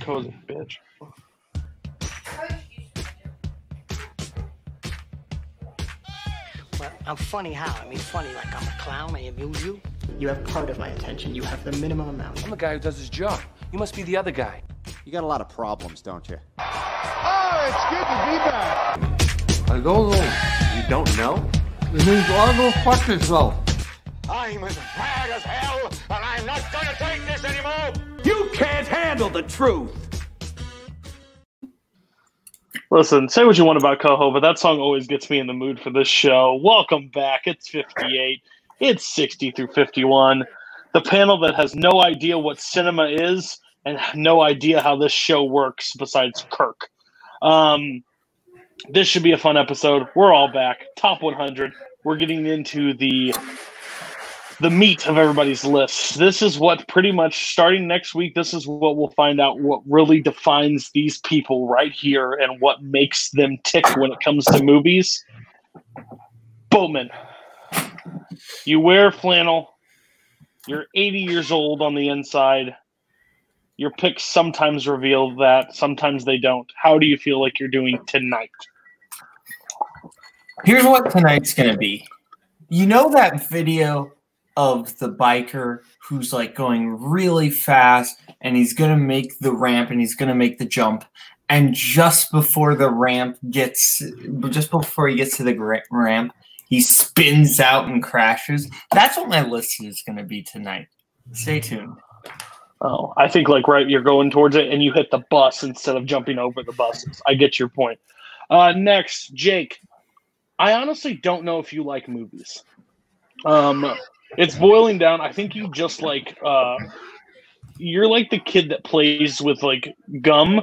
Cozy bitch. Well, I'm funny how? I mean, funny like I'm a clown, I amuse you. You have part of my attention. You have the minimum amount. I'm the guy who does his job. You must be the other guy. You got a lot of problems, don't you? Oh, it's good to be back. Are those you don't know? It means all those questions, though. I'm as mad as hell, and I'm not gonna take this anymore! You can't handle the truth! Listen, say what you want about Koho, but that song always gets me in the mood for this show. Welcome back. It's 58. It's 60 through 51. The panel that has no idea what cinema is and no idea how this show works besides Kirk. This should be a fun episode. We're all back. Top 100. We're getting into the meat of everybody's list. This is what pretty much starting next week, this is what we'll find out what really defines these people right here and what makes them tick when it comes to movies. Boatman, you wear flannel. You're 80 years old on the inside. Your picks sometimes reveal that, sometimes they don't. How do you feel like you're doing tonight? Here's what tonight's going to be. You know that video of the biker who's like going really fast and he's going to make the ramp and he's going to make the jump. And just before he gets to the ramp, he spins out and crashes. That's what my list is going to be tonight. Stay tuned. Oh, I think like you're going towards it and you hit the bus instead of jumping over the buses. I get your point. Next, Jake. I honestly don't know if you like movies. It's boiling down. I think you just like you're like the kid that plays with like gum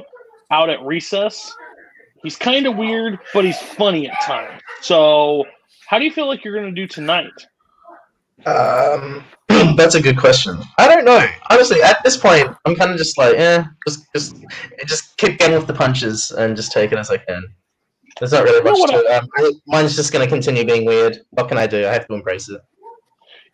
out at recess. He's kind of weird, but he's funny at times. So, how do you feel like you're going to do tonight? That's a good question. I don't know. Honestly, at this point, I'm kind of just like, just keep getting with the punches and just take it as I can. There's not really much to it. Mine's just going to continue being weird. What can I do? I have to embrace it.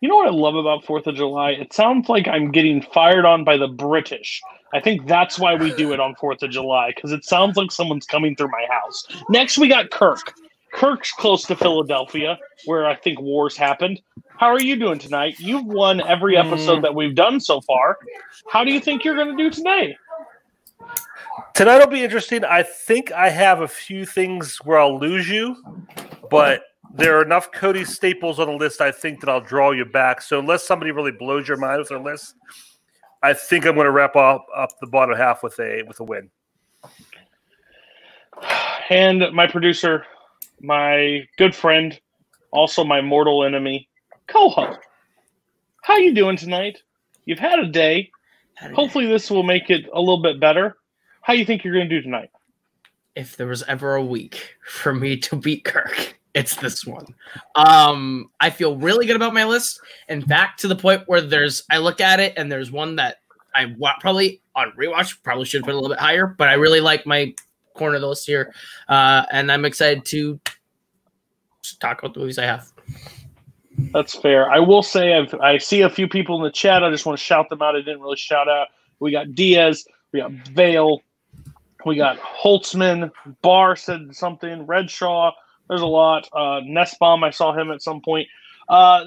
You know what I love about 4th of July? It sounds like I'm getting fired on by the British. I think that's why we do it on 4th of July, because it sounds like someone's coming through my house. Next, we got Kirk. Kirk's close to Philadelphia, where I think wars happened. How are you doing tonight? You've won every episode that we've done so far. How do you think you're going to do tonight? Tonight will be interesting. I think I have a few things where I'll lose you, but there are enough Cody staples on the list, I think, that I'll draw you back. So unless somebody really blows your mind with their list, I think I'm going to wrap up the bottom half with a win. And my producer, my good friend, also my mortal enemy, Koho. How you doing tonight? You've had a day. Hopefully this will make it a little bit better. How do you think you're going to do tonight? If there was ever a week for me to beat Kirk, it's this one. I feel really good about my list. In fact, to the point where I look at it and there's one that I probably on rewatch probably should have put a little bit higher, but I really like my corner of the list here. And I'm excited to talk about the movies I have. That's fair. I will say I see a few people in the chat. I just want to shout them out. I didn't really shout out. We got Diaz. We got Vail. We got Holtzman. Barr said something. Redshaw. There's a lot. Nestbaum, I saw him at some point.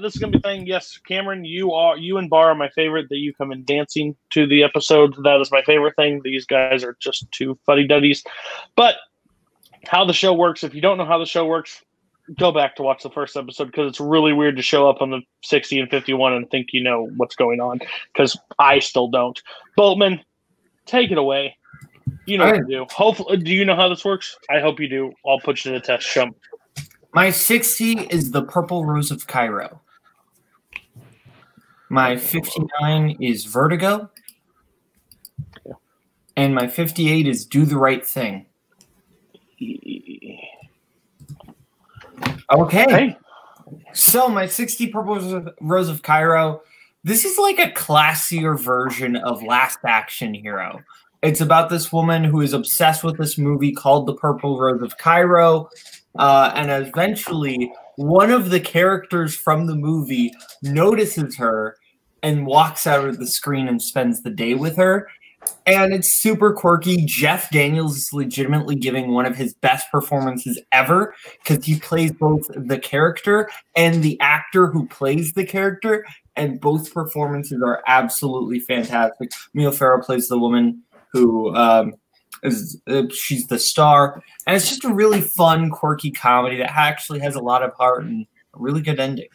This is going to be a thing. Yes, Cameron, you and Barr are my favorite, that you come in dancing to the episode. That is my favorite thing. These guys are just two fuddy-duddies. But how the show works, if you don't know how the show works, go back to watch the first episode, because it's really weird to show up on the 60 and 51 and think you know what's going on, because I still don't. Boatman, take it away. You know what to do. Hopefully, do you know how this works? I hope you do. I'll put you to the test, chump. My 60 is the Purple Rose of Cairo. My 59 is Vertigo. And my 58 is Do the Right Thing. Okay. Hey. So my 60 Purple Rose of Cairo, this is like a classier version of Last Action Hero. It's about this woman who is obsessed with this movie called The Purple Rose of Cairo. And eventually, one of the characters from the movie notices her and walks out of the screen and spends the day with her. And it's super quirky. Jeff Daniels is legitimately giving one of his best performances ever because he plays both the character and the actor who plays the character, and both performances are absolutely fantastic. Mia Farrow plays the woman who she's the star, and it's just a really fun, quirky comedy that actually has a lot of heart and a really good ending.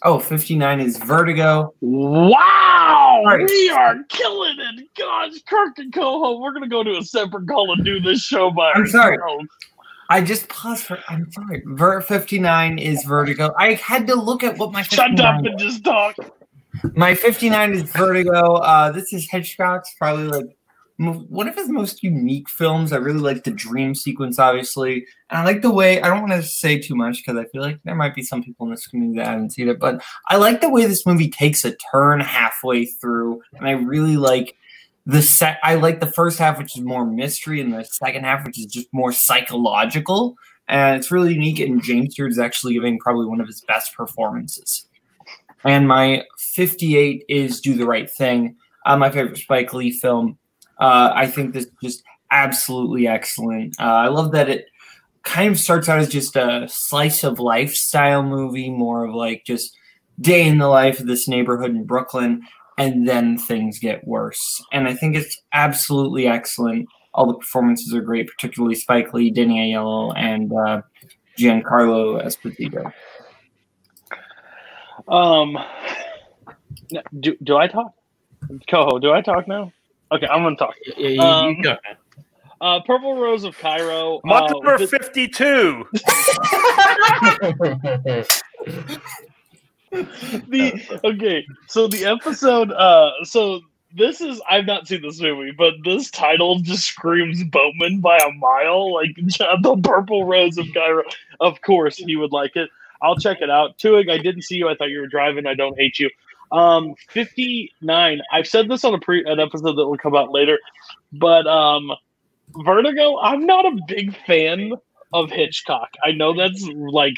Oh, 59 is Vertigo. Wow! Right. We are killing it. Gosh, Kirk and Koho, we're going to go to a separate call and do this show by I'm sorry. ourselves. I just paused for. I'm sorry. 59 is Vertigo. I had to look at what my. Shut up and just talk. My 59 is Vertigo. This is Hitchcock's probably like one of his most unique films. I really like the dream sequence, obviously, and I like the way. I don't want to say too much because I feel like there might be some people in this community that haven't seen it, but I like the way this movie takes a turn halfway through, and I really like. I like the first half, which is more mystery, and the second half, which is just more psychological. And it's really unique. And James Stewart is actually giving probably one of his best performances. And my 58 is Do the Right Thing, my favorite Spike Lee film. I think this is just absolutely excellent. I love that it kind of starts out as just a slice of life style movie, more of like just day in the life of this neighborhood in Brooklyn. And then things get worse. And I think it's absolutely excellent. All the performances are great, particularly Spike Lee, Danny Aiello, and Giancarlo Esposito. Do I talk? Koho, do I talk now? Okay, I'm going to talk. Yeah, you go. Purple Rose of Cairo. Number 52. So the episode, so this is, I've not seen this movie, but this title just screams Boatman by a mile. Like the Purple Rose of Cairo. Of course, he would like it. I'll check it out. Twohig, I didn't see you. I thought you were driving. I don't hate you. 59. I've said this on an episode that will come out later, but Vertigo. I'm not a big fan of Hitchcock. I know that's like.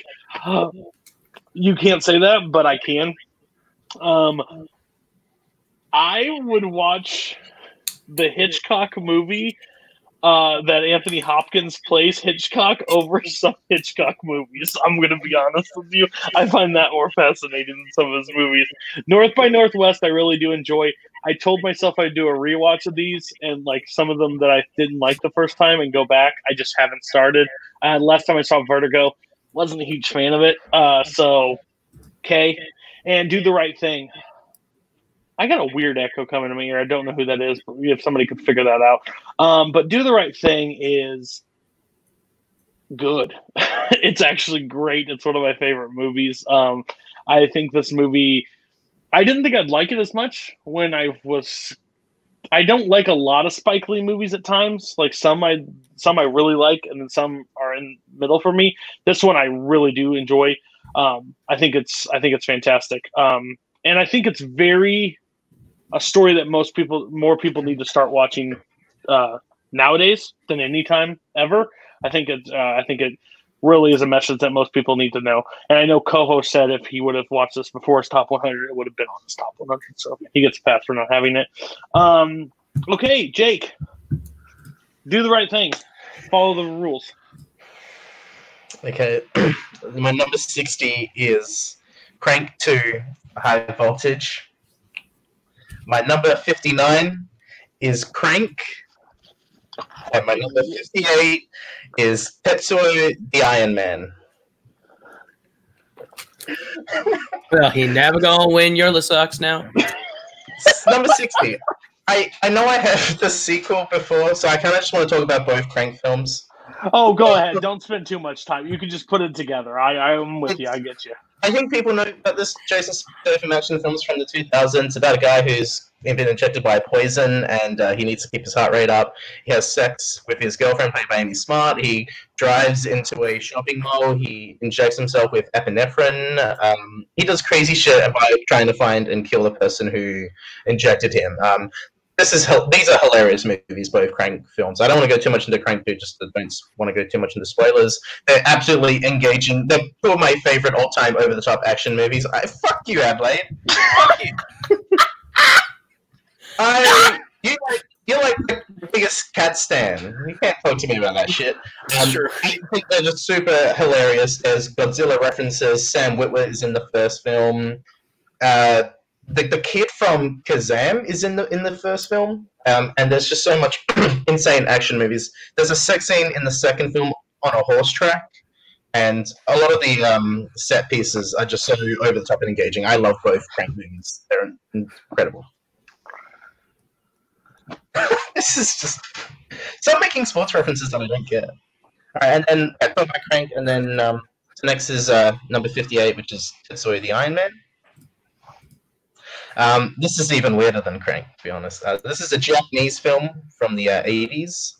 You can't say that, but I can. I would watch the Hitchcock movie that Anthony Hopkins plays Hitchcock over some Hitchcock movies. I'm going to be honest with you. I find that more fascinating than some of his movies. North by Northwest, I really do enjoy. I told myself I'd do a rewatch of these, and like some of them that I didn't like the first time and go back. I just haven't started. Last time I saw Vertigo, wasn't a huge fan of it. Okay. And Do the Right Thing. I got a weird echo coming to me here. I don't know who that is, but if somebody could figure that out. But Do the Right Thing is good. It's actually great. It's one of my favorite movies. I think this movie, I didn't think I'd like it as much when I don't like a lot of Spike Lee movies at times. Like some I really like, and then some are in the middle for me. This one I really do enjoy. I think it's fantastic. And I think it's a story that more people need to start watching nowadays than any time ever. I think it really is a message that most people need to know. And I know Koho said if he would have watched this before his top 100, it would have been on his top 100. So he gets a pass for not having it. Okay, Jake, Do the Right Thing. Follow the rules. Okay, my number 60 is Crank 2, High Voltage. My number 59 is Crank. And my number 58 is Tetsuo the Iron Man. Well, he never gonna win your list sucks now. Number 60. I know I have the sequel before, so I kind of just want to talk about both Crank films. Oh, go ahead. Don't spend too much time. You can just put it together. I'm with you. I get you. I think people know about this Jason Statham action films from the 2000s about a guy who's been injected by poison and he needs to keep his heart rate up. He has sex with his girlfriend, played by Amy Smart. He drives into a shopping mall. He injects himself with epinephrine. He does crazy shit by trying to find and kill the person who injected him. these are hilarious movies, both Crank films. I don't want to go too much into Crank 2, just don't want to go too much into spoilers. They're absolutely engaging. They're two of my favorite all-time over-the-top action movies. Fuck you, Adelaide. Fuck you. You're like the biggest cat stan. You can't talk to me about that shit. Sure. I think they're just super hilarious. There's Godzilla references. Sam Witwer is in the first film. The kid from Kazam is in the first film. And there's just so much insane action movies. There's a sex scene in the second film on a horse track. And a lot of the set pieces are just so over the top and engaging. I love both Crank movies. They're incredible. This is just stop making sports references that I don't get. All right, and then I put my Crank, and then next is number 58, which is Tetsuya the Iron Man. This is even weirder than Crank, to be honest. This is a Japanese film from the 80s.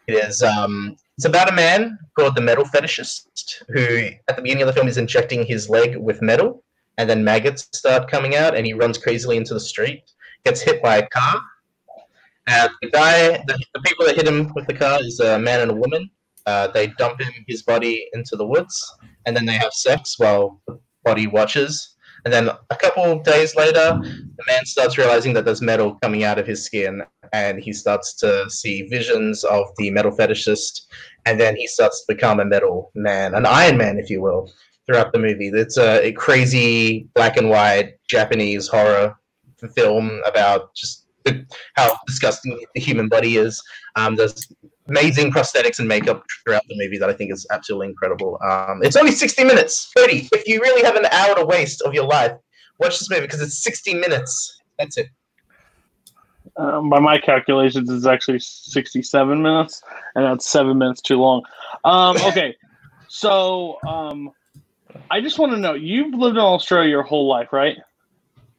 It is it's about a man called the metal fetishist who, at the beginning of the film, is injecting his leg with metal, and then maggots start coming out, and he runs crazily into the street, gets hit by a car. The people that hit him with the car is a man and a woman. They dump his body into the woods, and then they have sex while the body watches. And then a couple days later, the man starts realizing that there's metal coming out of his skin, and he starts to see visions of the metal fetishist, and then he starts to become a metal man, an Iron Man, if you will, throughout the movie. It's a crazy black and white Japanese horror film about just how disgusting the human body is. There's amazing prosthetics and makeup throughout the movie that I think is absolutely incredible. It's only 60 minutes. 30. If you really have an hour to waste of your life, watch this movie because it's 60 minutes. That's it. By my calculations, it's actually 67 minutes, and that's 7 minutes too long. Okay, so I just want to know, you've lived in Australia your whole life, right?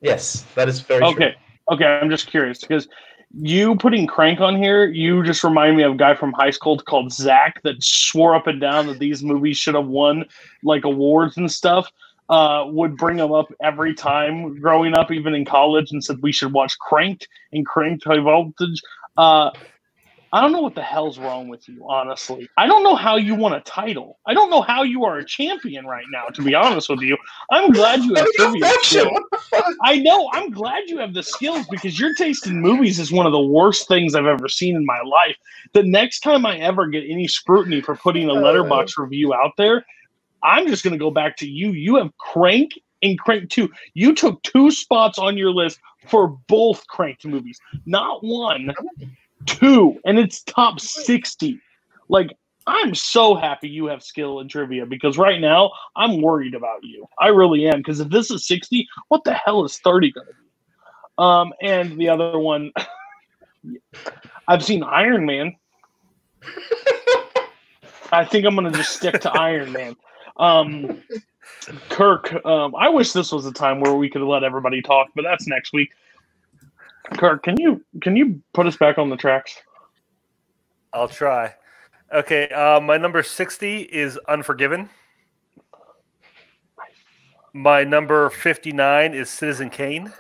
Yes, that is very true. Okay, I'm just curious because you putting Crank on here, you just remind me of a guy from high school called Zach that swore up and down that these movies should have won like awards and stuff. Would bring them up every time growing up, even in college, and said we should watch Crank and Crank High Voltage. I don't know what the hell's wrong with you, honestly. I don't know how you won a title. I don't know how you are a champion right now, to be honest with you. I'm glad you have trivia skills. I know. I'm glad you have the skills because your taste in movies is one of the worst things I've ever seen in my life. The next time I ever get any scrutiny for putting a Letterboxd review out there, I'm just going to go back to you. You have Crank and Crank 2. You took 2 spots on your list for both Crank movies. Not 1, 2, and it's top 60. Like, I'm so happy you have skill in trivia because right now I'm worried about you. I really am, because if this is 60, what the hell is 30 going to be? And the other one, I've seen Iron Man. I think I'm going to just stick to Iron Man. Kirk, I wish this was a time where we could let everybody talk, but that's next week. Kirk, can you put us back on the tracks? I'll try. Okay, my number 60 is Unforgiven. My number 59 is Citizen Kane.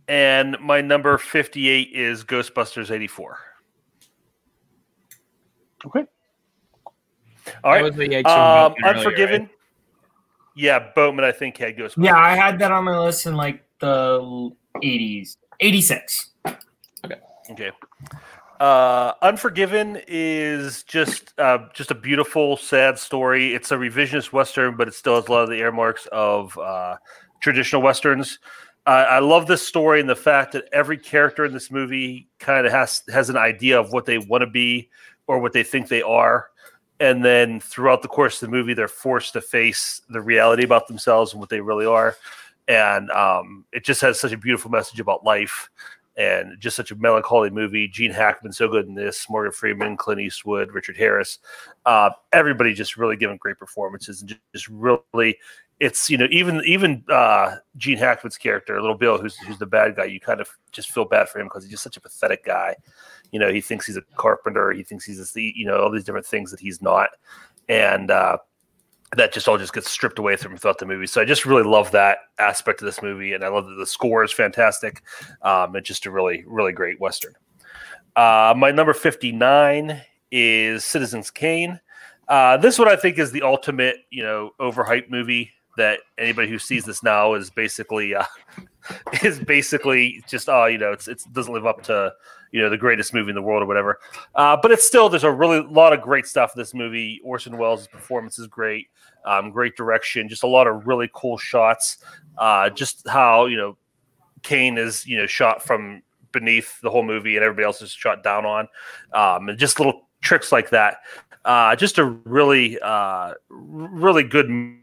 And my number 58 is Ghostbusters 84. Okay. All right. Unforgiven. Earlier, right? Yeah, Boatman, I think, had Ghostbusters. Yeah, I had that on my list in like the 80s. 86. Okay. Unforgiven is just a beautiful, sad story. It's a revisionist Western, but it still has a lot of the earmarks of traditional Westerns. I love this story and the fact that every character in this movie kind of has an idea of what they want to be or what they think they are. And then throughout the course of the movie, they're forced to face the reality about themselves and what they really are. And it just has such a beautiful message about life and just such a melancholy movie. Gene Hackman's so good in this. Morgan Freeman, Clint Eastwood, Richard Harris. Everybody just really giving great performances. And just really, it's, even Gene Hackman's character, Little Bill, who's the bad guy, you kind of just feel bad for him because he's just such a pathetic guy. He thinks he's a carpenter. He thinks he's all these different things that he's not. And that just all just gets stripped away from throughout the movie. So I just really love that aspect of this movie, and I love that the score is fantastic. It's just a really, really great Western. My number 59 is Citizens Kane. This one I think is the ultimate, overhyped movie that anybody who sees this now is basically just it doesn't live up to the greatest movie in the world or whatever. But it's still, there's a lot of great stuff in this movie. Orson Welles' performance is great. Great direction, just a lot of really cool shots. Just how Kane is shot from beneath the whole movie, and everybody else is shot down on, and just little tricks like that. Just a really, really good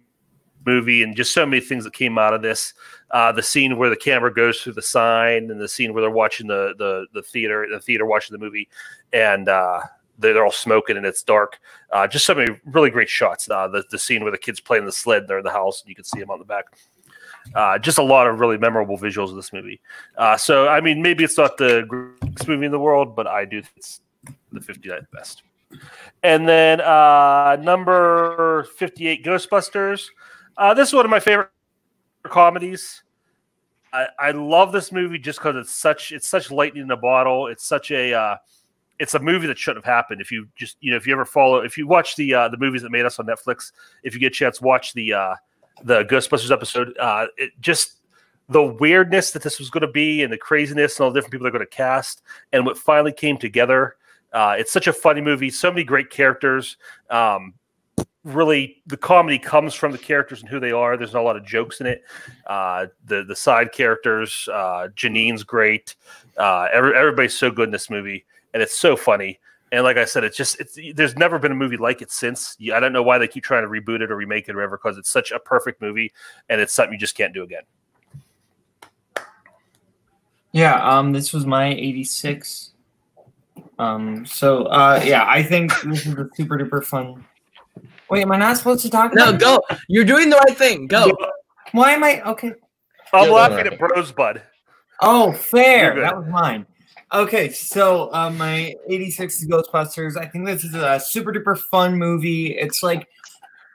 movie, and just so many things that came out of this. The scene where the camera goes through the sign, and the scene where they're watching the theater watching the movie, and they're all smoking and it's dark. Just so many really great shots. The scene where the kids playing the sled, they're in the house, and you can see them on the back. Just a lot of really memorable visuals of this movie. So, I mean, maybe it's not the greatest movie in the world, but I do think it's the 59th best. And then number 58, Ghostbusters. This is one of my favorite comedies. I love this movie just because it's such lightning in a bottle. It's such a it's a movie that shouldn't have happened. If you just if you watch the movies that made us on Netflix, if you get a chance, watch the Ghostbusters episode. It just the weirdness that this was going to be, and the craziness, and all the different people they're going to cast, and what finally came together. It's such a funny movie. So many great characters. Really, the comedy comes from the characters and who they are. There's not a lot of jokes in it. The side characters, Janine's great. Everybody's so good in this movie, and it's so funny. And like I said, there's never been a movie like it since. I don't know why they keep trying to reboot it or remake it or whatever, because it's such a perfect movie, and it's something you just can't do again. Yeah, this was my 86. I think this is a super duper fun. Wait, am I not supposed to talk about No, go. You're doing the right thing. Go. Why am I? Okay. I'm laughing at Brosbud. Oh, fair. That was mine. Okay, so my 86 is Ghostbusters. I think this is a super duper fun movie. It's like,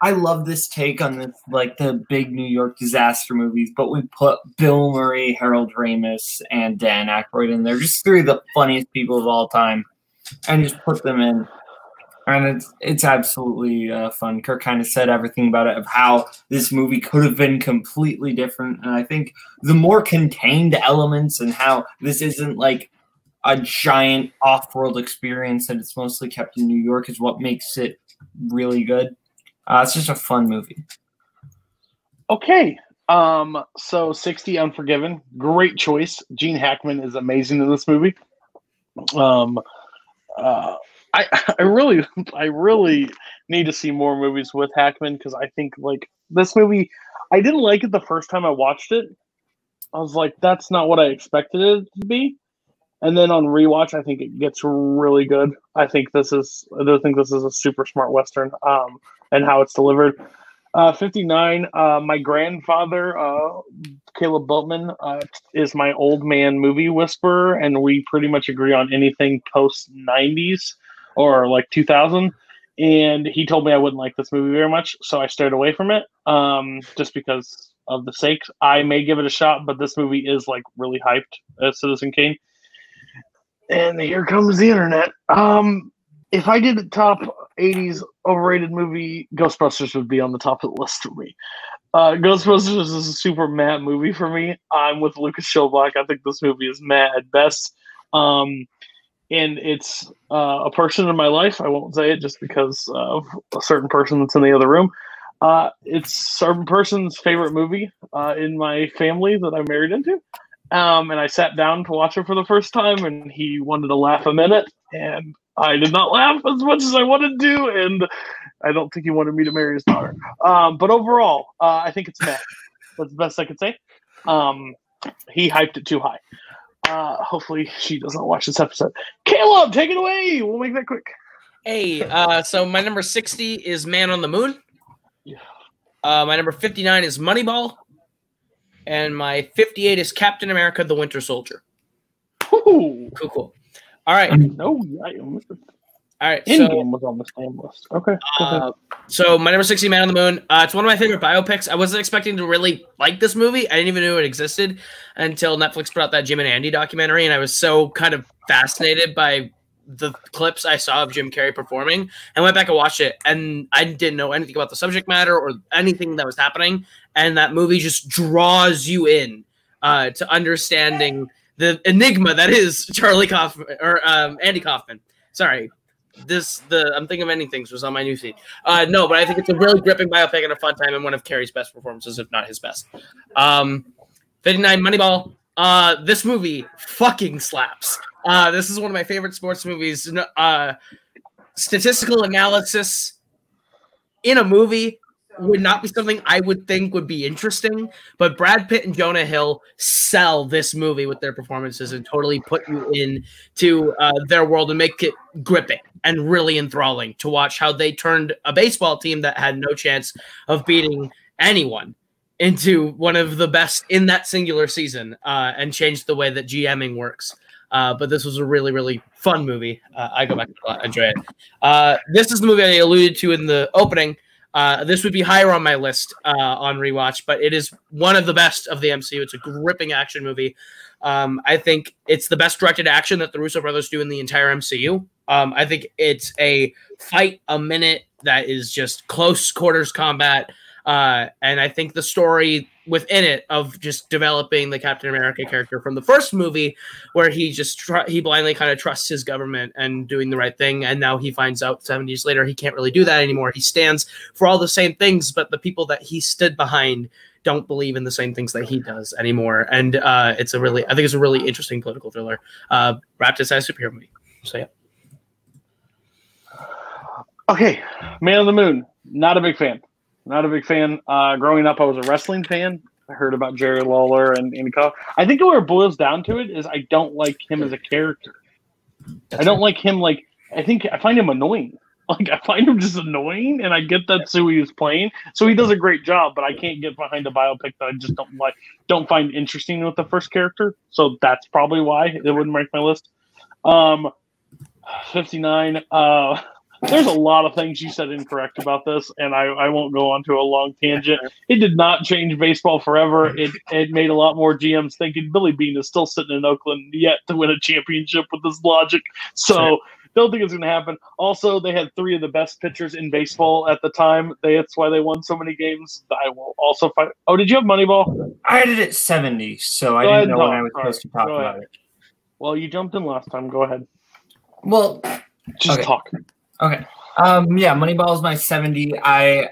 I love this take on this, like the big New York disaster movies, but we put Bill Murray, Harold Ramis, and Dan Aykroyd in there. Just three of the funniest people of all time, and just put them in. And it's absolutely fun. Kirk kind of said everything about it, of how this movie could have been completely different. And I think the more contained elements, and how this isn't like a giant off-world experience, and it's mostly kept in New York, is what makes it really good. It's just a fun movie. Okay. So 60, Unforgiven. Great choice. Gene Hackman is amazing in this movie. I really need to see more movies with Hackman, because I think like this movie, I didn't like it the first time I watched it. I was like, that's not what I expected it to be. And then on rewatch, I think it gets really good. I think this is a super smart Western, and how it's delivered. 59, my grandfather, Caleb Boatman, is my old man movie whisperer, and we pretty much agree on anything post 90s or like 2000. And he told me I wouldn't like this movie very much, so I stayed away from it, just because of the sake. I may give it a shot, but this movie is like really hyped as Citizen Kane. And here comes the internet. If I did a top 80s overrated movie, Ghostbusters would be on the top of the list for me. Ghostbusters is a super mad movie for me. I'm with Lucas Schobach. I think this movie is mad at best. And it's a person in my life. I won't say it just because of a certain person that's in the other room. It's a certain person's favorite movie in my family that I'm married into. And I sat down to watch it for the first time, and he wanted to laugh a minute, and I did not laugh as much as I wanted to, and I don't think he wanted me to marry his daughter. But overall, I think it's mad. That's the best I could say. He hyped it too high. Hopefully she doesn't watch this episode. Caleb, take it away. We'll make that quick. Hey, so my number 60 is Man on the Moon. Yeah. My number 59 is Moneyball. And my 58 is Captain America: The Winter Soldier. Ooh. Cool. All right. No, All right. Endgame was on the same list. Okay. So my number 60, Man on the Moon. It's one of my favorite biopics. I wasn't expecting to really like this movie. I didn't even know it existed until Netflix put out that Jim and Andy documentary, and I was so kind of fascinated by the clips I saw of Jim Carrey performing. I went back and watched it, and I didn't know anything about the subject matter or anything that was happening. And that movie just draws you in to understanding the enigma that is Charlie Kaufman or Andy Kaufman. Sorry. I'm thinking of ending things was on my newsfeed. No, but I think it's a really gripping biopic and a fun time and one of Carrey's best performances, if not his best. 59 Moneyball. This movie fucking slaps. This is one of my favorite sports movies. Statistical analysis in a movie would not be something I would think would be interesting, but Brad Pitt and Jonah Hill sell this movie with their performances and totally put you into their world and make it gripping and really enthralling to watch how they turned a baseball team that had no chance of beating anyone into one of the best in that singular season and changed the way that GMing works. But this was a really, really fun movie. I go back and a lot, enjoy it. This is the movie I alluded to in the opening. This would be higher on my list on rewatch, but it is one of the best of the MCU. It's a gripping action movie. I think it's the best directed action that the Russo brothers do in the entire MCU. I think it's a fight a minute that is just close quarters combat. And I think the story within it of just developing the Captain America character from the first movie where he just he blindly kind of trusts his government and doing the right thing, and now he finds out 7 years later he can't really do that anymore. He stands for all the same things, but the people that he stood behind don't believe in the same things that he does anymore. And I think it's a really interesting political thriller wrapped inside a superhero movie. So yeah. Okay, Man on the Moon. Not a big fan. Not a big fan. Growing up, I was a wrestling fan. I heard about Jerry Lawler and Koho. I think where it boils down to it is I don't like him as a character. I don't like him. I find him annoying. I find him just annoying, and I get that's who he was playing. So he does a great job, but I can't get behind a biopic that I just don't find interesting with the first character. So that's probably why it wouldn't make my list. 59. There's a lot of things you said incorrect about this, and I won't go on to a long tangent. It did not change baseball forever. It made a lot more GMs thinking Billy Beane is still sitting in Oakland yet to win a championship with this logic. So don't think it's going to happen. Also, they had 3 of the best pitchers in baseball at the time. That's why they won so many games. I will also find. Oh, did you have Moneyball? I had it at 70, so I didn't know when I was supposed to talk about it. Well, you jumped in last time. Go ahead. Well, just talk. Okay. Moneyball is my 70. I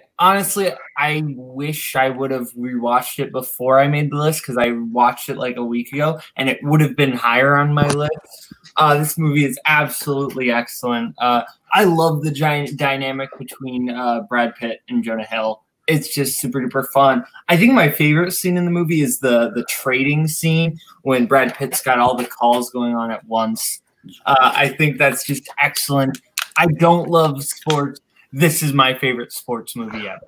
wish I would have rewatched it before I made the list because I watched it like a week ago and it would have been higher on my list. This movie is absolutely excellent. I love the giant dynamic between Brad Pitt and Jonah Hill. It's just super duper fun. I think my favorite scene in the movie is the trading scene when Brad Pitt's got all the calls going on at once. I think that's just excellent. I don't love sports. This is my favorite sports movie ever.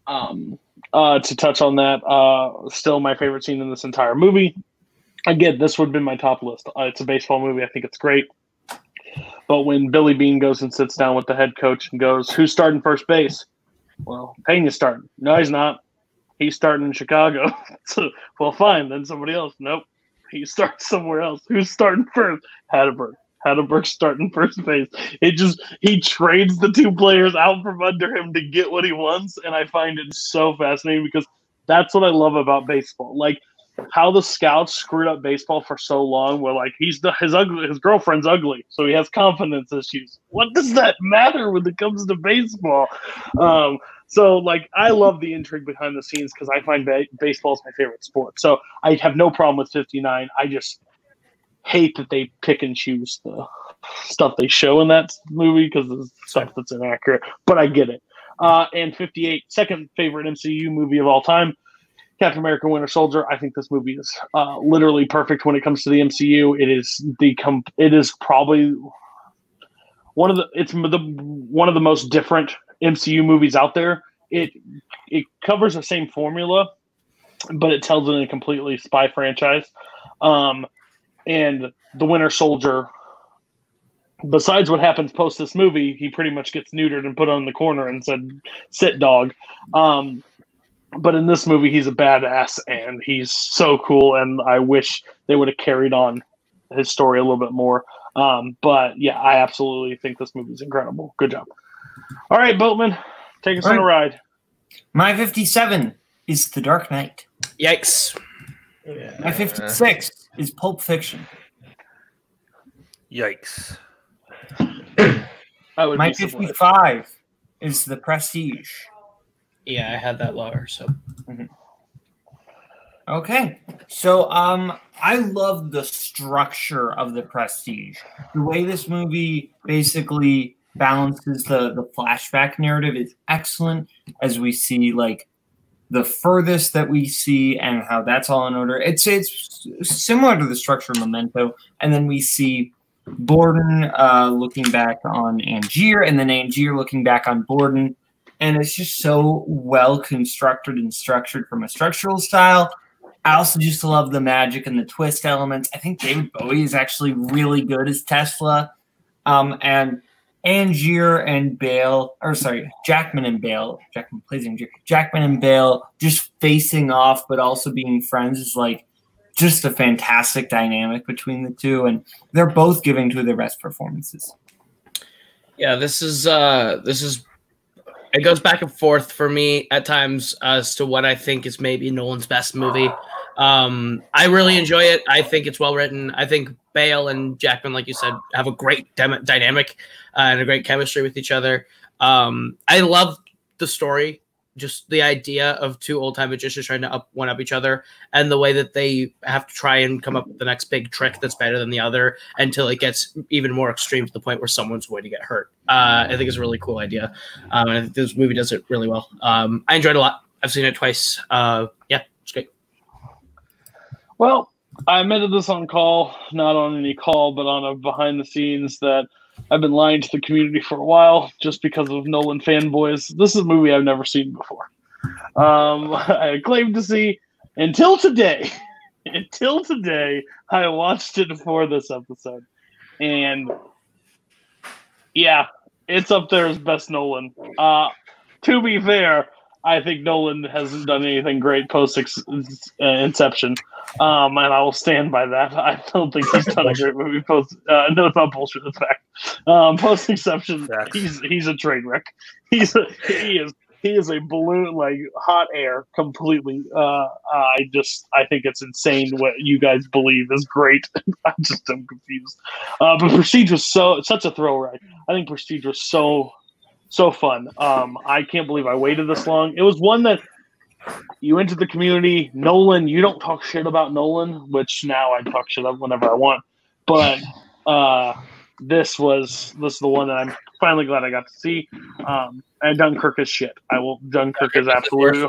To touch on that, still my favorite scene in this entire movie. Again, this would have been my top list. It's a baseball movie. I think it's great. But when Billy Beane goes and sits down with the head coach and goes, "Who's starting first base?" "Well, Pena's starting." "No, he's not. He's starting in Chicago." So, well, fine. Then somebody else. "Nope. He starts somewhere else." "Who's starting first?" Hatterberg's starting first base. He trades the 2 players out from under him to get what he wants, and I find it so fascinating because that's what I love about baseball. How the scouts screwed up baseball for so long, where his girlfriend's ugly, so he has confidence issues. What does that matter when it comes to baseball? I love the intrigue behind the scenes because I find baseball is my favorite sport. So I have no problem with 59. I just hate that they pick and choose the stuff they show in that movie because of stuff that's inaccurate, but I get it. And 58, second favorite MCU movie of all time, Captain America: Winter Soldier. I think this movie is literally perfect when it comes to the MCU. It is probably one of the most different MCU movies out there. It covers the same formula, but it tells it in a completely spy franchise. And the Winter Soldier besides what happens post this movie, he pretty much gets neutered and put on the corner and said, "Sit, dog." But in this movie, he's a badass and he's so cool. And I wish they would have carried on his story a little bit more. But yeah, I absolutely think this movie is incredible. Good job. All right, Boatman, take us on a ride. My 57 is The Dark Knight. Yikes. Yeah. My 56 is Pulp Fiction. Yikes. My 55 is The Prestige. Yeah, I had that lower. So, okay. So, I love the structure of The Prestige. The way this movie basically balances the flashback narrative is excellent. As we see, like the furthest that we see and how that's all in order. It's similar to the structure of Memento, and then we see Borden looking back on Angier, and then Angier looking back on Borden. And it's just so well constructed and structured from a structural style. I also just love the magic and the twist elements. I think David Bowie is actually really good as Tesla. And Angier and Bale, or sorry, Jackman and Bale, Jackman plays Angier, Jackman and Bale just facing off but also being friends is like just a fantastic dynamic between the two. And they're both giving two of their best performances. Yeah, this is it goes back and forth for me at times as to what I think is maybe Nolan's best movie. I really enjoy it. I think it's well written. I think Bale and Jackman, like you said, have a great dynamic and a great chemistry with each other. I love the story, just the idea of two old-time magicians trying to one-up each other, and the way that they have to try and come up with the next big trick that's better than the other until it gets even more extreme to the point where someone's going to get hurt. I think it's a really cool idea. And I think this movie does it really well. I enjoyed it a lot. I've seen it twice. Yeah, it's great. Well, I admitted this on call, not on any call, but on a behind the scenes that I've been lying to the community for a while just because of Nolan fanboys. This is a movie I've never seen before. I claimed to see until today. Until today, I watched it for this episode. And yeah, it's up there as best Nolan. To be fair, I think Nolan hasn't done anything great post Inception, and I will stand by that. I don't think he's done a great movie post. No, it's not bullshit. It's fact. Post Inception, he's a train wreck. He is a balloon, like hot air, completely. I think it's insane what you guys believe is great. I just am confused. But Prestige was such a thrill ride. I think Prestige was so fun. I can't believe I waited this long. It was one that you entered the community. Nolan, you don't talk shit about Nolan, which now I talk shit up whenever I want. But this was the one that I'm finally glad I got to see. And Dunkirk is shit. Dunkirk is absolutely.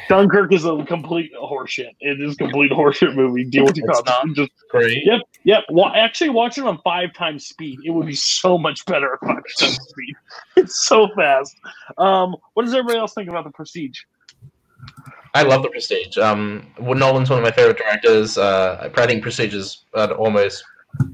Dunkirk is a complete horseshit. It is a complete horseshit movie. Deal with your comments. Just great. Yep. Well, actually, watch it on 5 times speed. It would be so much better at 5 times speed. It's so fast. What does everybody else think about The Prestige? I love The Prestige. Nolan's one of my favorite directors. I think Prestige is almost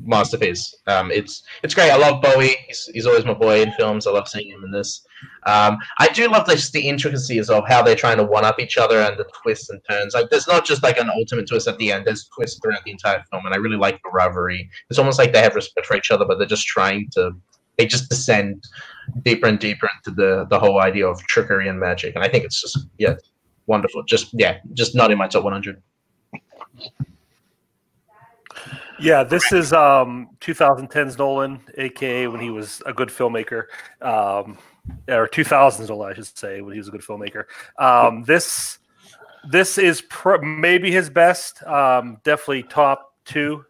masterpiece. It's great. I love Bowie. He's always my boy in films. I love seeing him in this. I do love the intricacies of how they're trying to one-up each other and the twists and turns. Like, there's not just like an ultimate twist at the end. There's twists throughout the entire film, and I really like the rivalry. It's almost like they have respect for each other, but they're just they just descend deeper and deeper into the whole idea of trickery and magic. And I think it's just wonderful. Just not in my top 100. Yeah, this is 2010's Nolan, a.k.a. when he was a good filmmaker, or 2000's Nolan, I should say, when he was a good filmmaker. This is maybe his best, definitely top 2.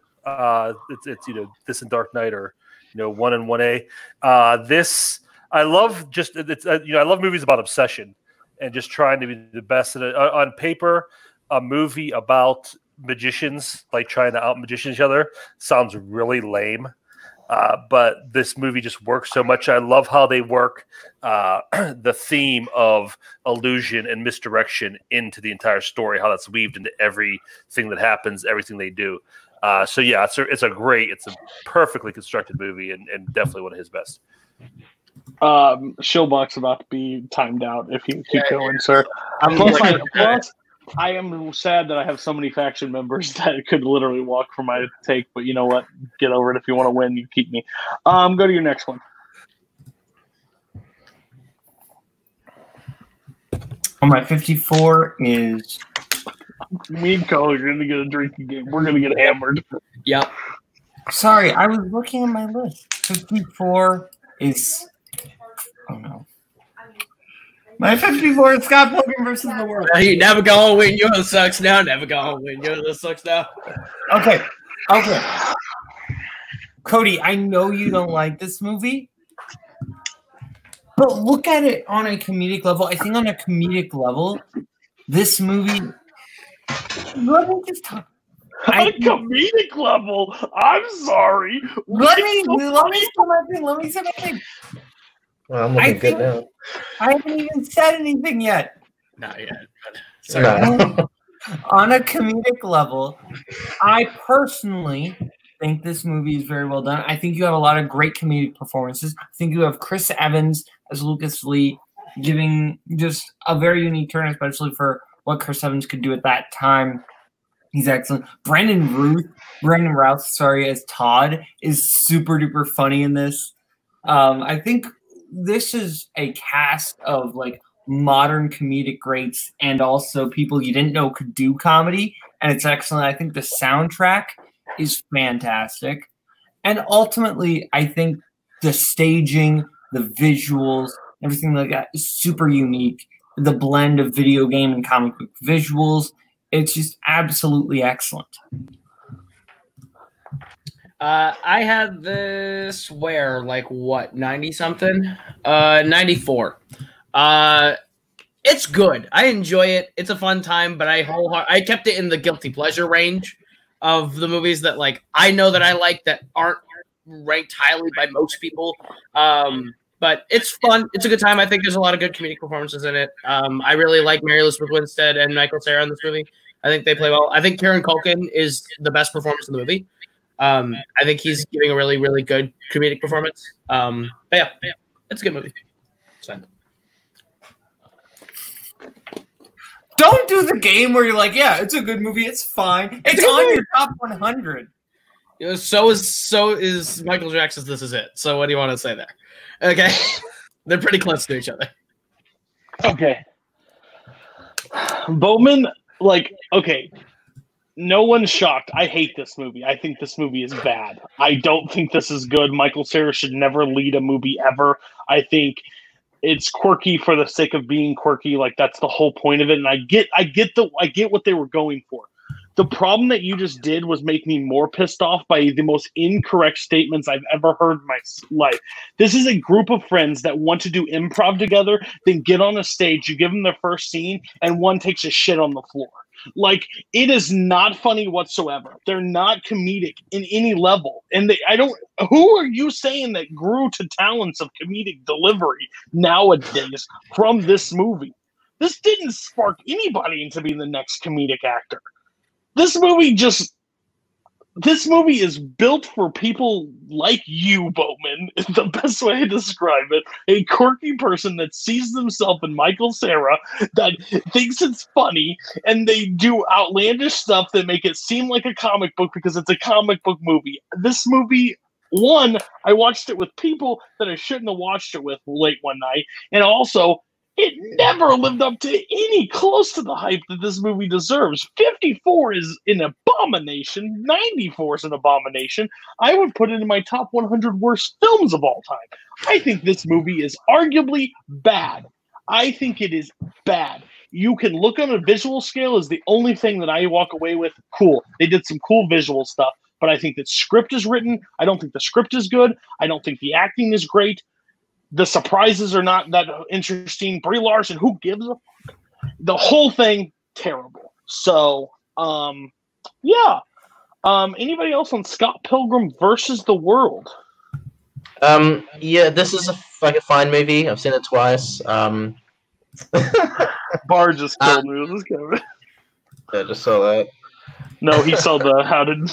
It's this and Dark Knight are 1 and 1A. This I love. I love movies about obsession and just trying to be the best. On paper, a movie about magicians like trying to out-magician each other sounds really lame, but this movie just works so much. I love how they work the theme of illusion and misdirection into the entire story, how that's weaved into everything that happens, everything they do. So yeah, it's a perfectly constructed movie and definitely one of his best. Showbox about to be timed out if you keep going, sir. Plus, I am sad that I have so many faction members that could literally walk for my take, but you know what? Get over it. If you want to win, you keep me. Go to your next one. On my 54 is... Me and Cole are going to get a drinking game. We're going to get hammered. Yep. Sorry, I was looking at my list. 54 is... Oh, no. My 54 is Scott Pilgrim versus the World. You never gonna win. You're the sucks now. Never gonna win. You're the sucks now. Okay. Cody, I know you don't like this movie, but look at it on a comedic level. I think on a comedic level, this movie... Let me just talk. On a comedic level? I'm sorry. Let me say my thing. Well, I'm looking good now. I haven't even said anything yet. Not yet. No. On a comedic level, I personally think this movie is very well done. I think you have a lot of great comedic performances. I think you have Chris Evans as Lucas Lee giving just a very unique turn, especially for what Chris Evans could do at that time. He's excellent. Brandon Routh, as Todd is super duper funny in this. I think this is a cast of like modern comedic greats and also people you didn't know could do comedy, and it's excellent. I think the soundtrack is fantastic, and ultimately I think the staging, the visuals, everything like that is super unique. The blend of video game and comic book visuals, it's just absolutely excellent. I had this 90 something? 94. It's good. I enjoy it. It's a fun time, but I kept it in the guilty pleasure range of the movies that I know that I like that aren't ranked highly by most people. But it's fun. It's a good time. I think there's a lot of good comedic performances in it. I really like Mary Elizabeth Winstead and Michael Cera in this movie. I think they play well. I think Kieran Culkin is the best performance in the movie. I think he's giving a really, really good comedic performance. But yeah, it's a good movie. Don't do the game where you're like, yeah, it's a good movie. It's fine. It's on your top 100. So is Michael Jackson's This Is It. So what do you want to say there? Okay. They're pretty close to each other. Okay. Boatman, okay. No one's shocked. I hate this movie. I think this movie is bad. I don't think this is good. Michael Cera should never lead a movie ever. I think it's quirky for the sake of being quirky. That's the whole point of it. And I get what they were going for. The problem that you just did was make me more pissed off by the most incorrect statements I've ever heard in my life. This is a group of friends that want to do improv together, then get on a stage, you give them their first scene, and one takes a shit on the floor. It is not funny whatsoever. They're not comedic in any level. And who are you saying that grew to talents of comedic delivery nowadays from this movie? This didn't spark anybody into being the next comedic actor. This movie is built for people like you, Boatman, is the best way to describe it. A quirky person that sees themselves in Michael Cera, that thinks it's funny, and they do outlandish stuff that make it seem like a comic book because it's a comic book movie. This movie, I watched it with people that I shouldn't have watched it with late one night, and also, it never lived up to any close to the hype that this movie deserves. 54 is an abomination. 94 is an abomination. I would put it in my top 100 worst films of all time. I think this movie is arguably bad. I think it is bad. You can look on a visual scale is the only thing that I walk away with. Cool. They did some cool visual stuff, but I think the script is written. I don't think the script is good. I don't think the acting is great. The surprises are not that interesting. Brie Larson, who gives a fuck? The whole thing, terrible. So, yeah. Anybody else on Scott Pilgrim versus the World? Yeah, this is a fine movie. I've seen it twice. Barr just killed me. This is Yeah, just saw that. No, he saw the How Did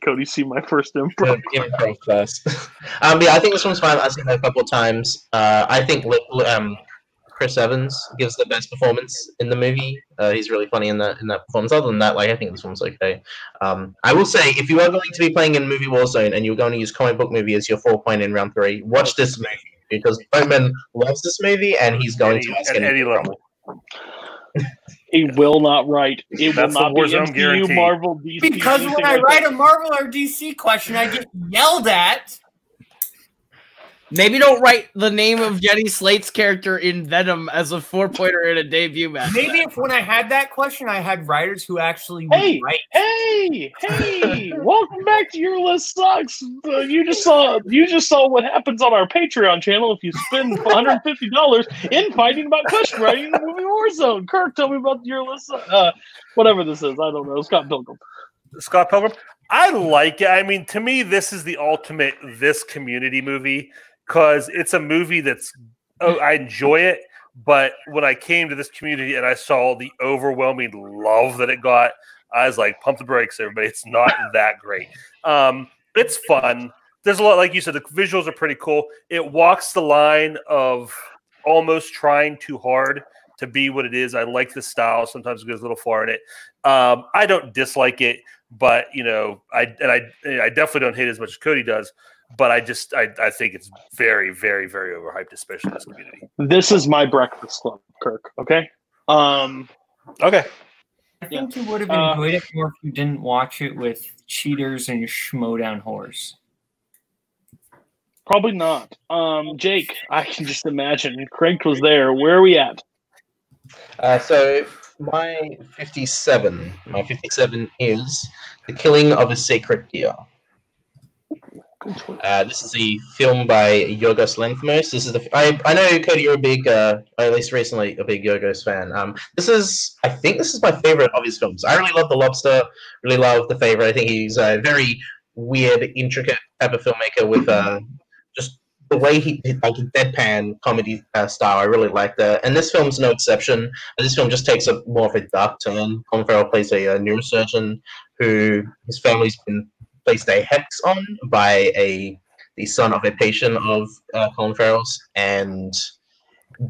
Cody See My First Improv? Improv class. Yeah, I think this one's fine. I've seen it a couple of times. I think Chris Evans gives the best performance in the movie. He's really funny in that performance. Other than that, like, I think this one's okay. I will say, if you are going to be playing in movie Warzone and you're going to use comic book movie as your 4 point in round 3, watch this movie because Boatman loves this movie and he's going to ask any trouble. He will not write. It will not be Warzone MCU, guarantee. Marvel, DC. Because when I write a Marvel or DC question, I get yelled at. Maybe don't write the name of Jenny Slate's character in Venom as a 4-pointer in a debut match. Maybe if when I had that question, I had writers who actually Hey, would write. hey! Welcome back to Your List Sucks. You just saw what happens on our Patreon channel if you spend $150 in fighting about question writing in the movie Warzone. Kirk, tell me about Your List Sucks. Whatever this is, I don't know. Scott Pilgrim. Scott Pilgrim. I like it. I mean, to me, this is the ultimate this community movie because it's a movie that's I enjoy it. But when I came to this community and I saw the overwhelming love that it got, I was like, pump the brakes, everybody. It's not that great. It's fun. There's a lot, like you said, the visuals are pretty cool. It walks the line of almost trying too hard to be what it is. I like the style. Sometimes it goes a little far in it. I don't dislike it, but I definitely don't hate it as much as Cody does. But I think it's very, very, very overhyped, especially in this community. This is my breakfast club, Kirk. Okay. Okay. I think you would have enjoyed it more if you didn't watch it with cheaters and schmodown whores. Probably not. Jake, I can just imagine. Craig was there. Where are we at? So my 57 is The Killing of a Sacred Deer. This is a film by Yorgos Lanthimos. This is I know, Cody, you're a big, or at least recently, a big Yorgos fan. I think this is my favorite of his films. I really love The Lobster, really love The Favorite. I think he's a very weird, intricate type of filmmaker with just the way he like deadpan comedy style. I really like that. And this film's no exception. This film just takes a more of a dark turn. Colin Farrell plays a neurosurgeon who his family's been placed a hex on by the son of a patient of Colin Farrell's, and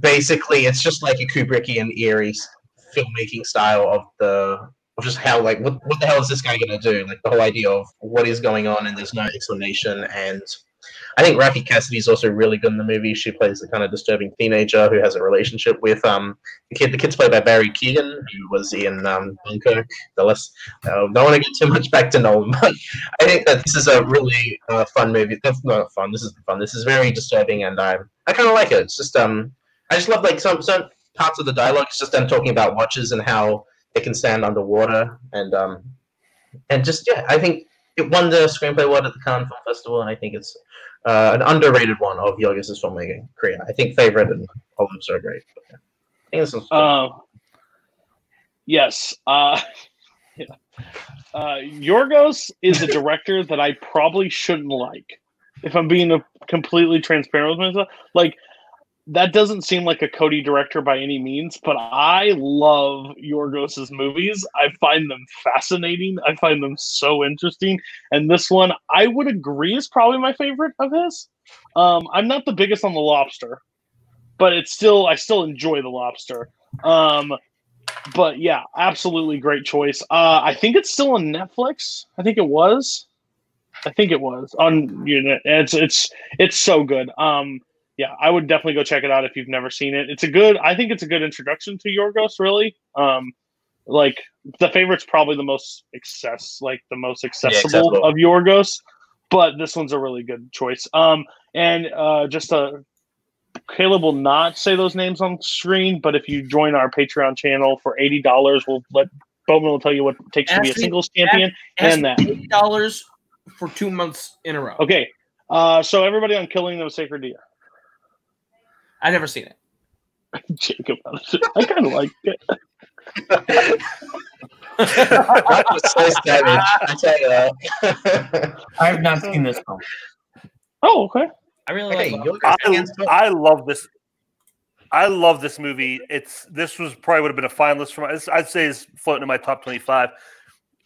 basically it's just like a Kubrickian eerie filmmaking style of just how, like, what the hell is this guy gonna do? Like, the whole idea of what is going on and there's no explanation. And I think Rafi Cassidy is also really good in the movie. She plays the kind of disturbing teenager who has a relationship with the kid. The kid's played by Barry Keoghan, who was in Dunkirk. Don't want to get too much back to Nolan, but I think that this is a really fun movie. That's not fun. This is fun. This is very disturbing, and I kind of like it. It's just I just love, like, some parts of the dialogue. It's just them talking about watches and how they can stand underwater, and just, yeah, I think it won the screenplay award at the Cannes Film Festival, and I think it's an underrated one of Yorgos' filmmaking career. I think Favorite and all of them are great. But, yeah. I think this one's fun. Yes. Yorgos is a director that I probably shouldn't like, if I'm being completely transparent with myself. Like, that doesn't seem like a Cody director by any means, but I love Yorgos' movies. I find them fascinating. I find them so interesting. And this one, I would agree, is probably my favorite of his. I'm not the biggest on The Lobster, but I still enjoy The Lobster. But yeah, absolutely great choice. I think it's still on Netflix. I think it was on. It's so good. Yeah, I would definitely go check it out if you've never seen it. I think it's a good introduction to Yorgos, really. Like, The Favorite's probably the most accessible of Yorgos, but this one's a really good choice. Caleb will not say those names on screen, but if you join our Patreon channel for $80, Boatman will tell you what it takes to be a singles champion, and that $80 for 2 months in a row. Okay, so everybody on Killing of a Sacred Deer. I've never seen it. Jacob, I kind of like it. That was so savage. I tell you that. I have not seen this film. Oh, okay. I really like it. I love this. I love this movie. This was probably would have been a finalist for I'd say it's floating in my top 25.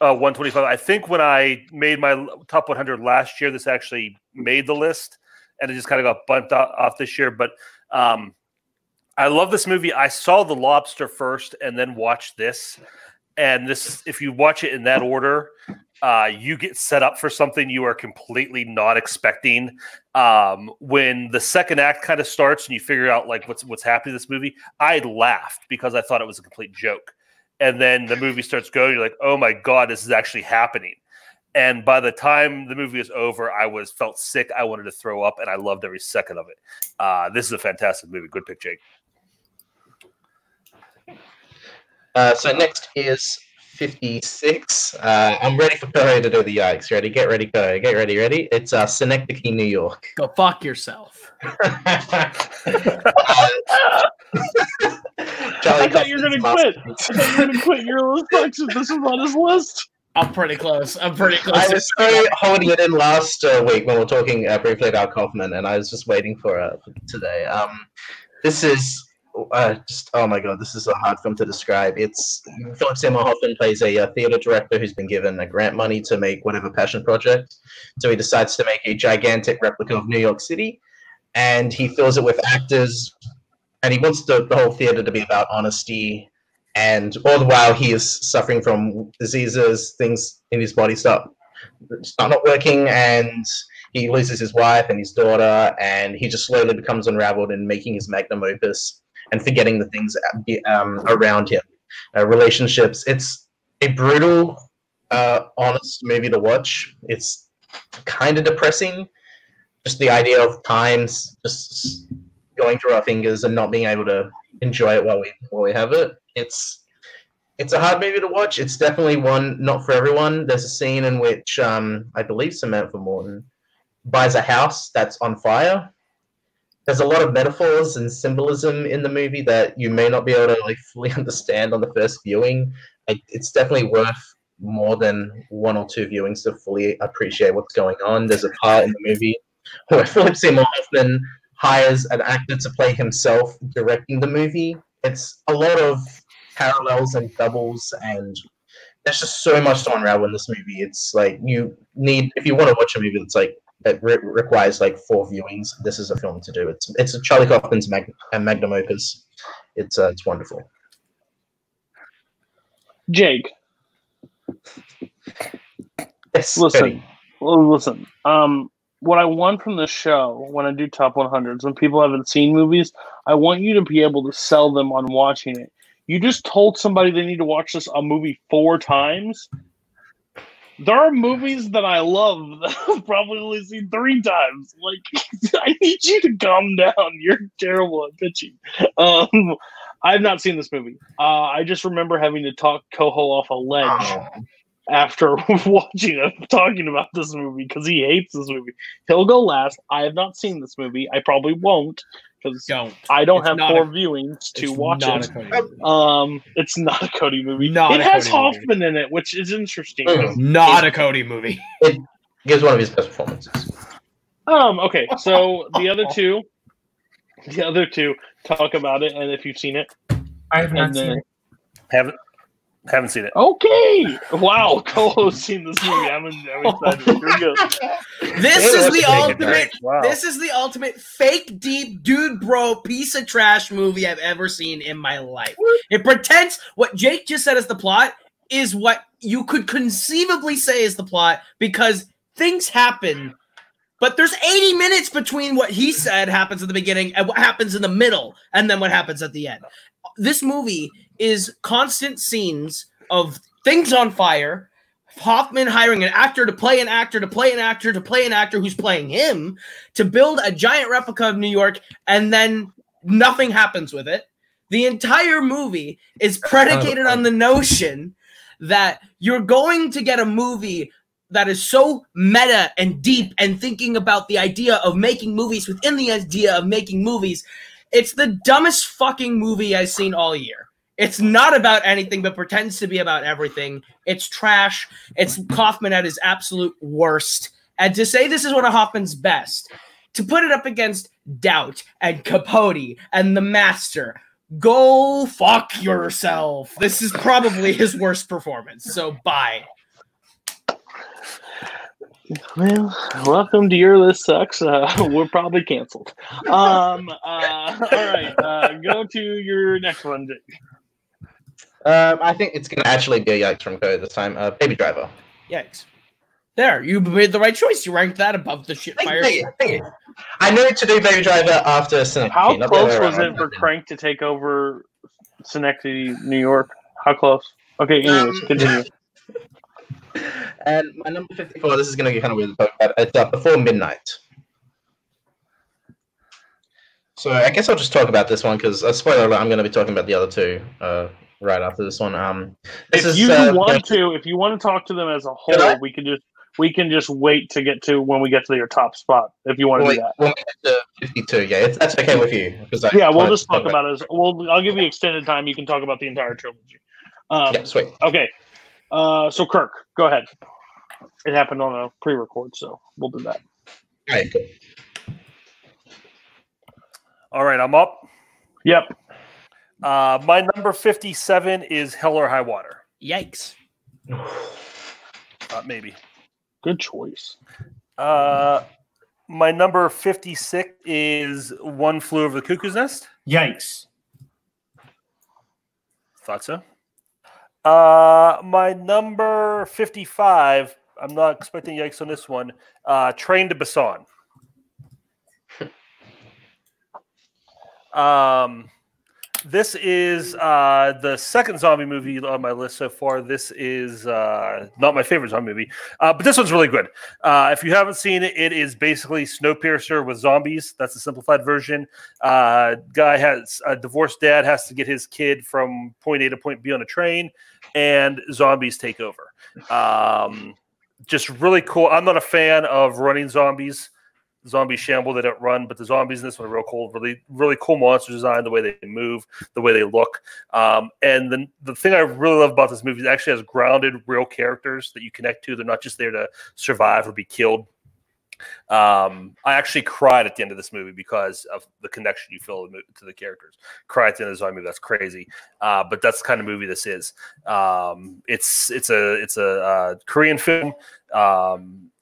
125. I think when I made my top 100 last year, this actually made the list, and it just kind of got bumped off this year. But I love this movie. I saw The Lobster first, and then watched this. And this, if you watch it in that order, you get set up for something you are completely not expecting. When the second act kind of starts and you figure out like what's happening in this movie, I laughed because I thought it was a complete joke. And then the movie starts going, you're like, oh my God, this is actually happening. And by the time the movie was over, I felt sick. I wanted to throw up, and I loved every second of it. This is a fantastic movie. Good pick, Jake. So next is 56. I'm ready for Koho to do the yikes. Ready? Get ready, Koho. Get ready, ready? It's Synecdoche, New York. Go fuck yourself. I thought you were going to quit. I thought you were going to quit your list if this was on his list. I'm pretty close. I was so holding it in last week when we were talking briefly about Kaufman, and I was just waiting for today. This is just, oh my God, this is a hard film to describe. It's Philip Seymour Hoffman plays a theater director who's been given a grant money to make whatever passion project. So he decides to make a gigantic replica of New York City, and he fills it with actors, and he wants the whole theater to be about honesty. And all the while, he is suffering from diseases, things in his body start not working, and he loses his wife and his daughter, and he just slowly becomes unraveled in making his magnum opus and forgetting the things around him, relationships. It's a brutal, honest movie to watch. It's kind of depressing, just the idea of times just going through our fingers and not being able to enjoy it while we have it. It's a hard movie to watch. It's definitely one not for everyone. There's a scene in which I believe Samantha Morton buys a house that's on fire. There's a lot of metaphors and symbolism in the movie that you may not be able to fully understand on the first viewing. It's definitely worth more than one or two viewings to fully appreciate what's going on. There's a part in the movie where Philip Seymour Hoffman hires an actor to play himself directing the movie. It's a lot of parallels and doubles, and there's just so much to unravel in this movie. It's like if you want to watch a movie that requires 4 viewings, this is a film to do. It's a Charlie Kaufman's magnum opus. It's wonderful. Jake, yes, listen. What I want from the show when I do top 100s, when people haven't seen movies, I want you to be able to sell them on watching it. You just told somebody they need to watch a movie 4 times. There are movies that I love that I've probably only seen 3 times. I need you to calm down. You're terrible at pitching. I've not seen this movie. I just remember having to talk Koho off a ledge after talking about this movie because he hates this movie. He'll go last. I have not seen this movie. I probably won't because I don't have 4 viewings to watch it. It's not a Cody movie. It has Hoffman in it, which is interesting. Not a Cody movie. It gives one of his best performances. Okay, so the other two talk about it, and if you've seen it, I have not seen it. Haven't seen it. Okay. Wow. Koho's seen this movie. I'm excited. Here we go. This is the ultimate. Wow. This is the ultimate fake deep dude bro piece of trash movie I've ever seen in my life. It pretends what Jake just said is the plot is what you could conceivably say is the plot because things happen, but there's 80 minutes between what he said happens at the beginning and what happens in the middle, and then what happens at the end. This movie is constant scenes of things on fire, Hoffman hiring an actor to play an actor to play an actor to play an actor who's playing him to build a giant replica of New York, and then nothing happens with it. The entire movie is predicated on the notion that you're going to get a movie that is so meta and deep and thinking about the idea of making movies within the idea of making movies. It's the dumbest fucking movie I've seen all year. It's not about anything, but pretends to be about everything. It's trash. It's Kaufman at his absolute worst. And to say this is one of Hoffman's best, to put it up against Doubt and Capote and The Master, go fuck yourself. This is probably his worst performance. So bye. Well, welcome to Your List Sucks. We're probably canceled. All right, go to your next one, Jake. I think it's going to actually be a yikes from Cody this time. Baby Driver. Yikes. There, you made the right choice. You ranked that above the shit fire. Thank you. I knew to do Baby Driver after Synecdoche. How close was it for Crank to take over Synecdoche, New York? How close? Okay, anyways, continue. And my number 54, this is going to get kind of weird to talk about. It's Before Midnight. So I guess I'll just talk about this one because, spoiler alert, I'm going to be talking about the other two right after this one. If you want to talk to them as a whole, we can just wait to get to when we get to your top spot. If you want to do that, we'll get to 52. Yeah, that's okay with you. We'll just talk about it. I'll give you extended time. You can talk about the entire trilogy. Yeah, sweet. Okay. So Kirk, go ahead. It happened on a pre-record, so we'll do that. All right, cool. All right, I'm up. Yep. My number 57 is Hell or High Water. Yikes. Maybe. Good choice. My number 56 is One Flew Over the Cuckoo's Nest. Yikes. Thought so. My number 55, I'm not expecting yikes on this one, Train to Busan. This is the second zombie movie on my list so far. This is not my favorite zombie movie, but this one's really good. If you haven't seen it, it is basically Snowpiercer with zombies. That's the simplified version. Guy has a divorced dad, has to get his kid from point A to point B on a train, and zombies take over. Just really cool. I'm not a fan of running zombies. Zombies shamble, they don't run, but the zombies in this one are real cool. Really, really cool monster design, the way they move, the way they look. And the thing I really love about this movie is it actually has grounded, real characters that you connect to. They're not just there to survive or be killed. I actually cried at the end of this movie because of the connection you feel to the characters. Cry at the end of the zombie movie, that's crazy. But that's the kind of movie this is. It's a Korean film.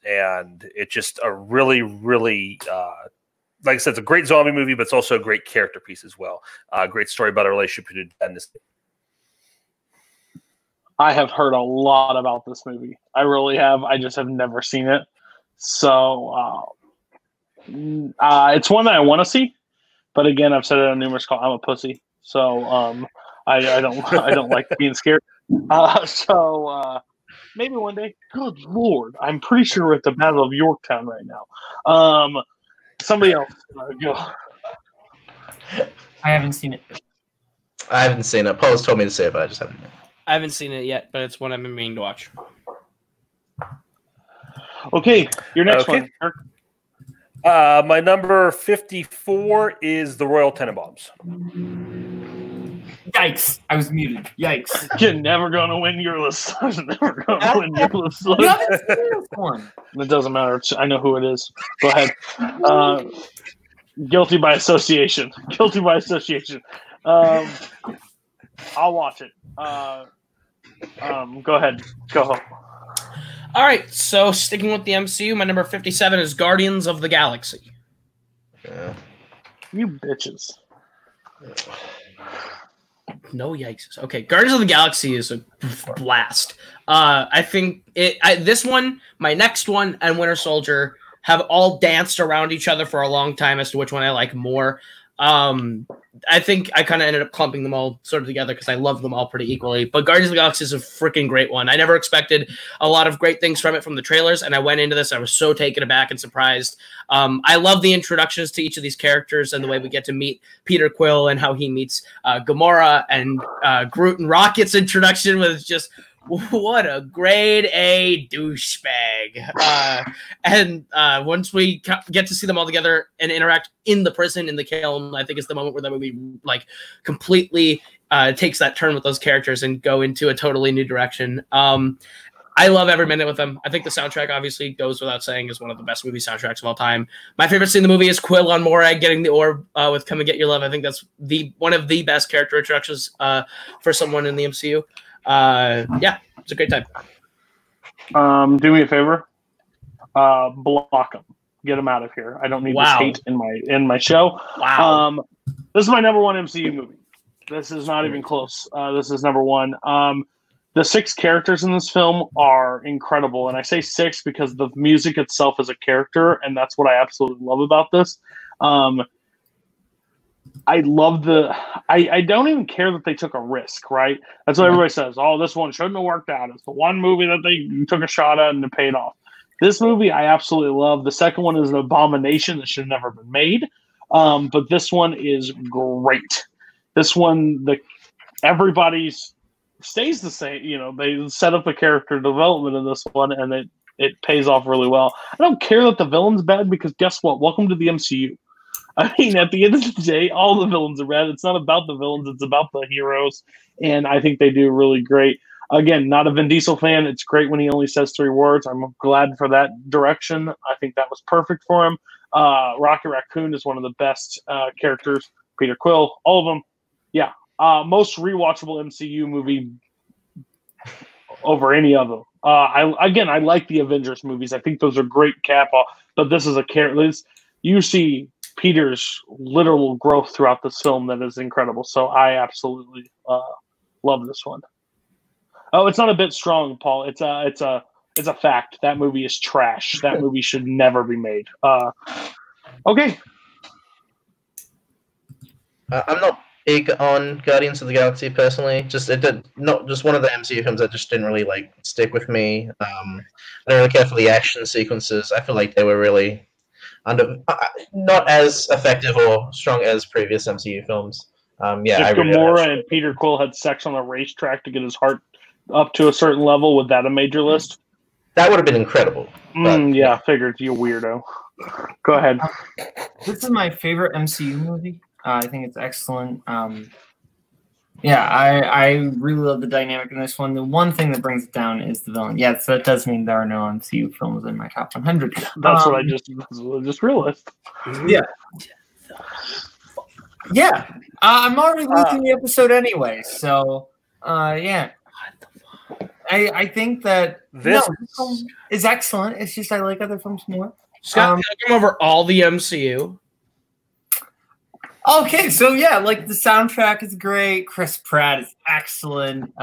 And it's just a really, really, like I said, it's a great zombie movie, but it's also a great character piece as well. Great story about a relationship between and this. I have heard a lot about this movie. I really have. I just have never seen it. So it's one that I want to see. But again, I've said it on numerous calls. I'm a pussy. So I don't like being scared. Maybe one day. Good Lord. I'm pretty sure we're at the Battle of Yorktown right now. Somebody else. Go. I haven't seen it. I haven't seen it. Paul's told me to say it, but I just haven't. I haven't seen it yet, but it's one I've been meaning to watch. Okay, your next one. My number 54 is the Royal Tenenbaums. Yikes! I was muted. Yikes! You're never gonna win your list. Never gonna win your list. You haven't seen this one. It doesn't matter. I know who it is. Go ahead. Guilty by association. Guilty by association. I'll watch it. Go ahead. Go home. All right. So sticking with the MCU, my number 57 is Guardians of the Galaxy. Yeah. You bitches. No yikes. Okay, Guardians of the Galaxy is a blast. I think this one, my next one, and Winter Soldier have all danced around each other for a long time as to which one I like more. I think I kind of ended up clumping them all sort of together because I love them all pretty equally. But Guardians of the Galaxy is a freaking great one. I never expected a lot of great things from it from the trailers, and I went into this. I was so taken aback and surprised. I love the introductions to each of these characters and the way we get to meet Peter Quill and how he meets Gamora and Groot, and Rocket's introduction was just what a grade A douchebag. And once we get to see them all together and interact in the prison, in the kiln, I think is the moment where the movie like completely takes that turn with those characters and go into a totally new direction. I love every minute with them. I think the soundtrack obviously goes without saying is one of the best movie soundtracks of all time. My favorite scene in the movie is Quill on Morag getting the orb with Come and Get Your Love. I think that's one of the best character introductions for someone in the MCU. Yeah, it's a great time. Do me a favor. block them. Get them out of here. I don't need this hate in my show. Wow. This is my number one MCU movie. This is not even close. This is number one. The 6 characters in this film are incredible, and I say 6 because the music itself is a character, and that's what I absolutely love about this. I love I don't even care that they took a risk, right? That's what everybody says. Oh, this one shouldn't have worked out. It's the one movie that they took a shot at and it paid off. This movie I absolutely love. The second one is an abomination that should have never been made. But this one is great. This one, everybody's stays the same. You know, they set up a character development in this one, and it pays off really well. I don't care that the villain's bad because guess what? Welcome to the MCU. I mean, at the end of the day, all the villains are bad. It's not about the villains; it's about the heroes, and I think they do really great. Again, not a Vin Diesel fan. It's great when he only says 3 words. I'm glad for that direction. I think that was perfect for him. Rocket Raccoon is one of the best characters. Peter Quill, all of them. Yeah. Most rewatchable MCU movie over any of them. I like the Avengers movies. I think those are great cap off, but this is a character. You see Peter's literal growth throughout this film that is incredible. So I absolutely love this one. Oh, it's not a bit strong, Paul. It's a fact. That movie is trash. That movie should never be made. Okay. I'm not big on Guardians of the Galaxy personally. Not just one of the MCU films that just didn't really stick with me. I don't really care for the action sequences. I feel like they were really not as effective or strong as previous MCU films. If Gamora and Peter Quill had sex on a racetrack to get his heart up to a certain level, would that have made your list? That would have been incredible. Yeah, figured, you weirdo. Go ahead. This is my favorite MCU movie. I think it's excellent. I really love the dynamic in this one. The one thing that brings it down is the villain. Yeah, so that does mean there are no MCU films in my top 100. That's what I just realized. Yeah. Yeah. I'm already losing the episode anyway, so yeah. I think that this film is excellent. It's just I like other films more. Scott, come over all the MCU. Okay, so yeah, the soundtrack is great. Chris Pratt is excellent.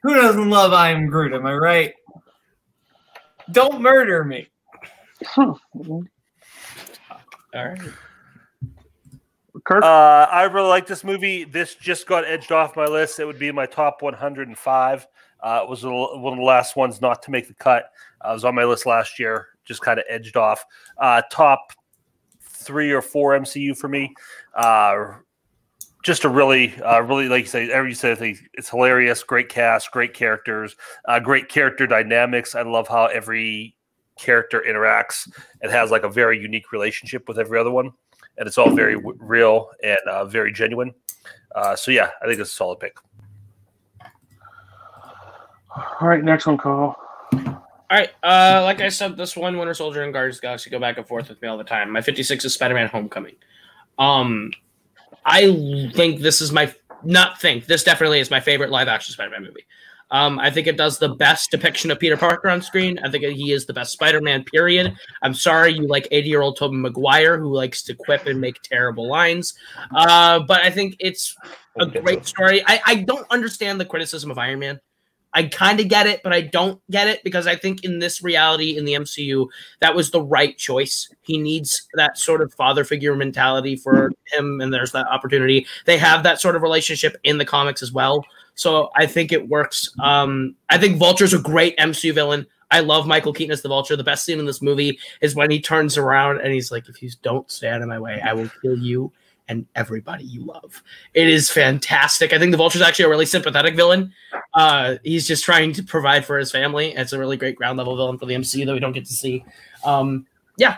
Who doesn't love I Am Groot? Am I right? Don't murder me. All right. Kirk? I really like this movie. This just got edged off my list. It would be my top 105. It was one of the last ones not to make the cut. It was on my list last year. Just kind of edged off. Top 3 or 4 MCU for me. Just a really, like you said, it's hilarious. Great cast, great characters, great character dynamics. I love how every character interacts and has a very unique relationship with every other one, and it's all very real and very genuine. So yeah, I think it's a solid pick. All right, next one, Koho. All right, like I said, this one, Winter Soldier and Guardians of the Galaxy go back and forth with me all the time. My 56 is Spider-Man Homecoming. I think this is this definitely is my favorite live-action Spider-Man movie. I think it does the best depiction of Peter Parker on screen. I think he is the best Spider-Man, period. I'm sorry you like 80-year-old Tobey Maguire, who likes to quip and make terrible lines. But I think it's a great story. I don't understand the criticism of Iron Man. I kind of get it, but I don't get it because I think in this reality in the MCU, that was the right choice. He needs that sort of father figure mentality for him, and there's that opportunity. They have that sort of relationship in the comics as well. So I think it works. I think Vulture's a great MCU villain. I love Michael Keaton as the Vulture. The best scene in this movie is when he turns around and he's like, if you don't stand in my way, I will kill you and everybody you love. It is fantastic. I think the Vulture's actually a really sympathetic villain. He's just trying to provide for his family. It's a really great ground level villain for the MCU that we don't get to see. Yeah,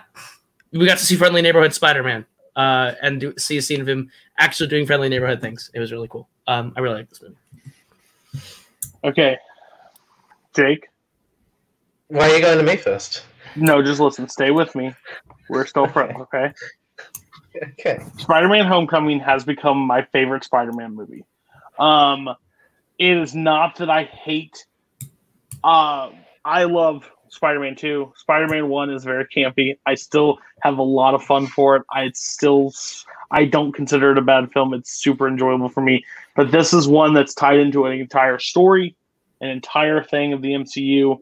we got to see Friendly Neighborhood Spider-Man and see a scene of him actually doing friendly neighborhood things. It was really cool. I really like this movie. Okay, Jake. Why are you going to me first? No, just listen. Stay with me. We're still friends, okay? Okay. Spider-Man Homecoming has become my favorite Spider-Man movie. It is not that I hate. I love Spider-Man 2. Spider-Man 1 is very campy. I still have a lot of fun for it. I don't consider it a bad film. It's super enjoyable for me. But this is one that's tied into an entire story, an entire thing of the MCU.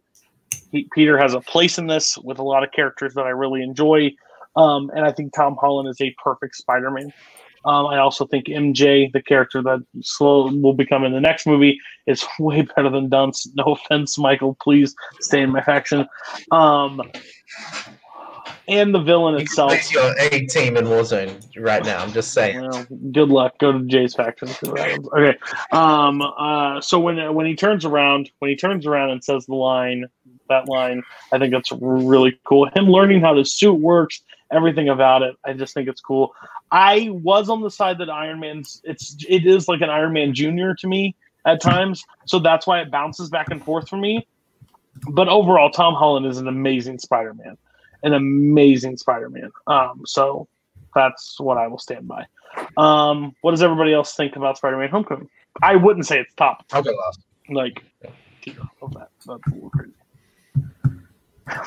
Peter has a place in this with a lot of characters that I really enjoy. And I think Tom Holland is a perfect Spider-Man. I also think MJ, the character that slowly will become in the next movie, is way better than Dunce. No offense, Michael. Please stay in my faction. And the villain itself. Place your A team in Warzone right now. I'm just saying. Well, good luck. Go to Jay's faction. Okay. So when he turns around and says that line, I think that's really cool. Him learning how the suit works, everything about it, I just think it's cool. I was on the side that Iron Man's it is like an Iron Man Jr. to me at times, so that's why it bounces back and forth for me. But overall, Tom Holland is an amazing Spider-Man. So that's what I will stand by. What does everybody else think about Spider-Man Homecoming? I wouldn't say it's top. I'll go last. Like, that's a little crazy.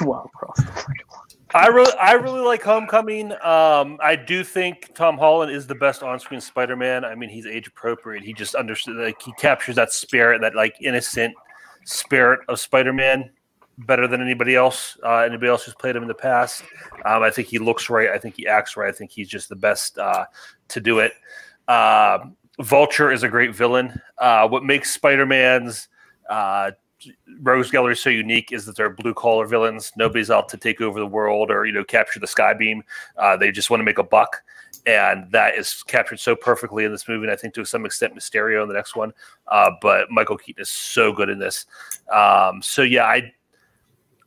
Wow, cross the freaking line. I really like Homecoming. I do think Tom Holland is the best on-screen Spider-Man. I mean, he's age appropriate. He just understood, like, he captures that spirit, that like innocent spirit of Spider-Man better than anybody else. Anybody else who's played him in the past. I think he looks right. I think he acts right. I think he's just the best to do it. Vulture is a great villain. What makes Spider-Man's Rogues Gallery so unique is that they're blue-collar villains. Nobody's out to take over the world or, capture the Skybeam. They just want to make a buck, and that is captured so perfectly in this movie, and I think to some extent Mysterio in the next one. But Michael Keaton is so good in this. So, yeah,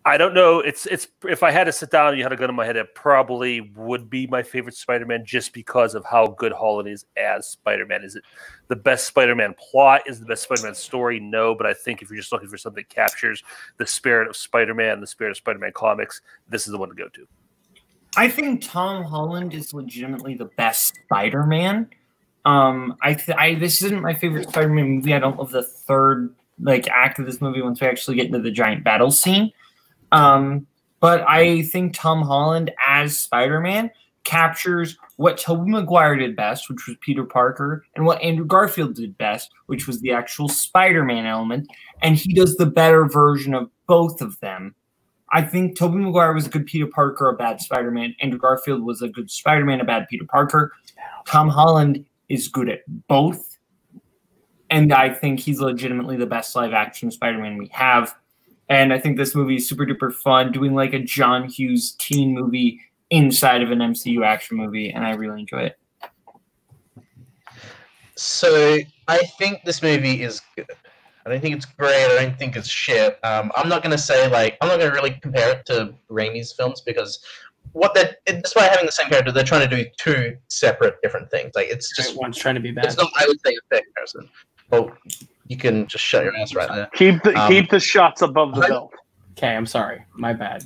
I don't know. It's if I had to sit down and you had a gun in my head, it probably would be my favorite Spider-Man just because of how good Holland is as Spider-Man. Is it the best Spider-Man plot? Is it the best Spider-Man story? No, but I think if you're just looking for something that captures the spirit of Spider-Man, the spirit of Spider-Man comics, this is the one to go to. I think Tom Holland is legitimately the best Spider-Man. This isn't my favorite Spider-Man movie. I don't love the third act of this movie once we actually get into the giant battle scene. But I think Tom Holland as Spider-Man captures what Tobey Maguire did best, which was Peter Parker, and what Andrew Garfield did best, which was the actual Spider-Man element, and he does the better version of both of them. I think Tobey Maguire was a good Peter Parker, a bad Spider-Man. Andrew Garfield was a good Spider-Man, a bad Peter Parker. Tom Holland is good at both, and I think he's legitimately the best live-action Spider-Man we have. And I think this movie is super duper fun, doing like a John Hughes teen movie inside of an MCU action movie, and I really enjoy it. So I think this movie is good. I don't think it's great. I don't think it's shit. I'm not going to say I'm not going to really compare it to Raimi's films because despite having the same character, they're trying to do two separate different things. It's just one's trying to be bad. It's not, I would say, a fair comparison. Well, you can just shut your ass right there. Keep the shots above the belt. Okay, I'm sorry. My bad.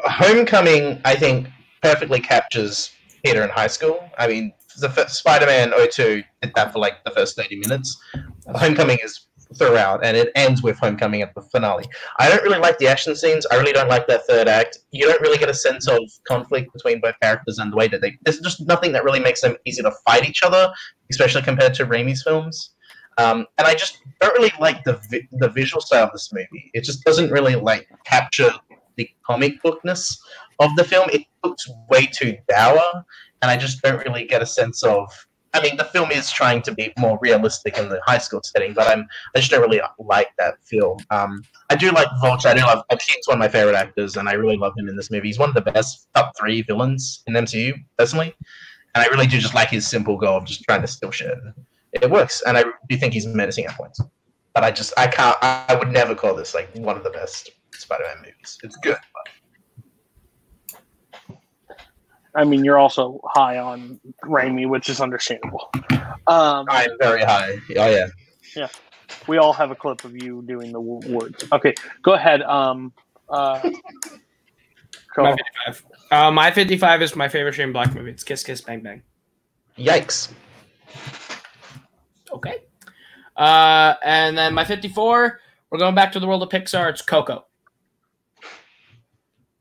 Homecoming, I think, perfectly captures Peter in high school. I mean, the Spider-Man 02 did that for the first 30 minutes. Homecoming is throughout, and it ends with Homecoming at the finale. I don't really like the action scenes. I really don't like that third act. You don't really get a sense of conflict between both characters and the way that there's just nothing that really makes them easy to fight each other, especially compared to Raimi's films. And I just don't really like the visual style of this movie. It just doesn't really capture the comic bookness of the film. It looks way too dour, and I just don't really get a sense of. I mean, the film is trying to be more realistic in the high school setting, but I just don't really like that feel. I do like Vulture. He's one of my favorite actors, and I really love him in this movie. He's one of the best top 3 villains in MCU, personally, and I really do just like his simple goal of just trying to steal shit. It works, and I do think he's menacing at points. But I would never call this one of the best Spider-Man movies. It's good, but I mean, you're also high on Raimi, which is understandable. I'm very high. Oh, yeah. Yeah. We all have a clip of you doing the words. Okay, go ahead. My 55. My 55 is my favorite Shane Black movie. It's Kiss Kiss Bang Bang. Yikes. Okay. And then my 54, we're going back to the world of Pixar. It's Coco.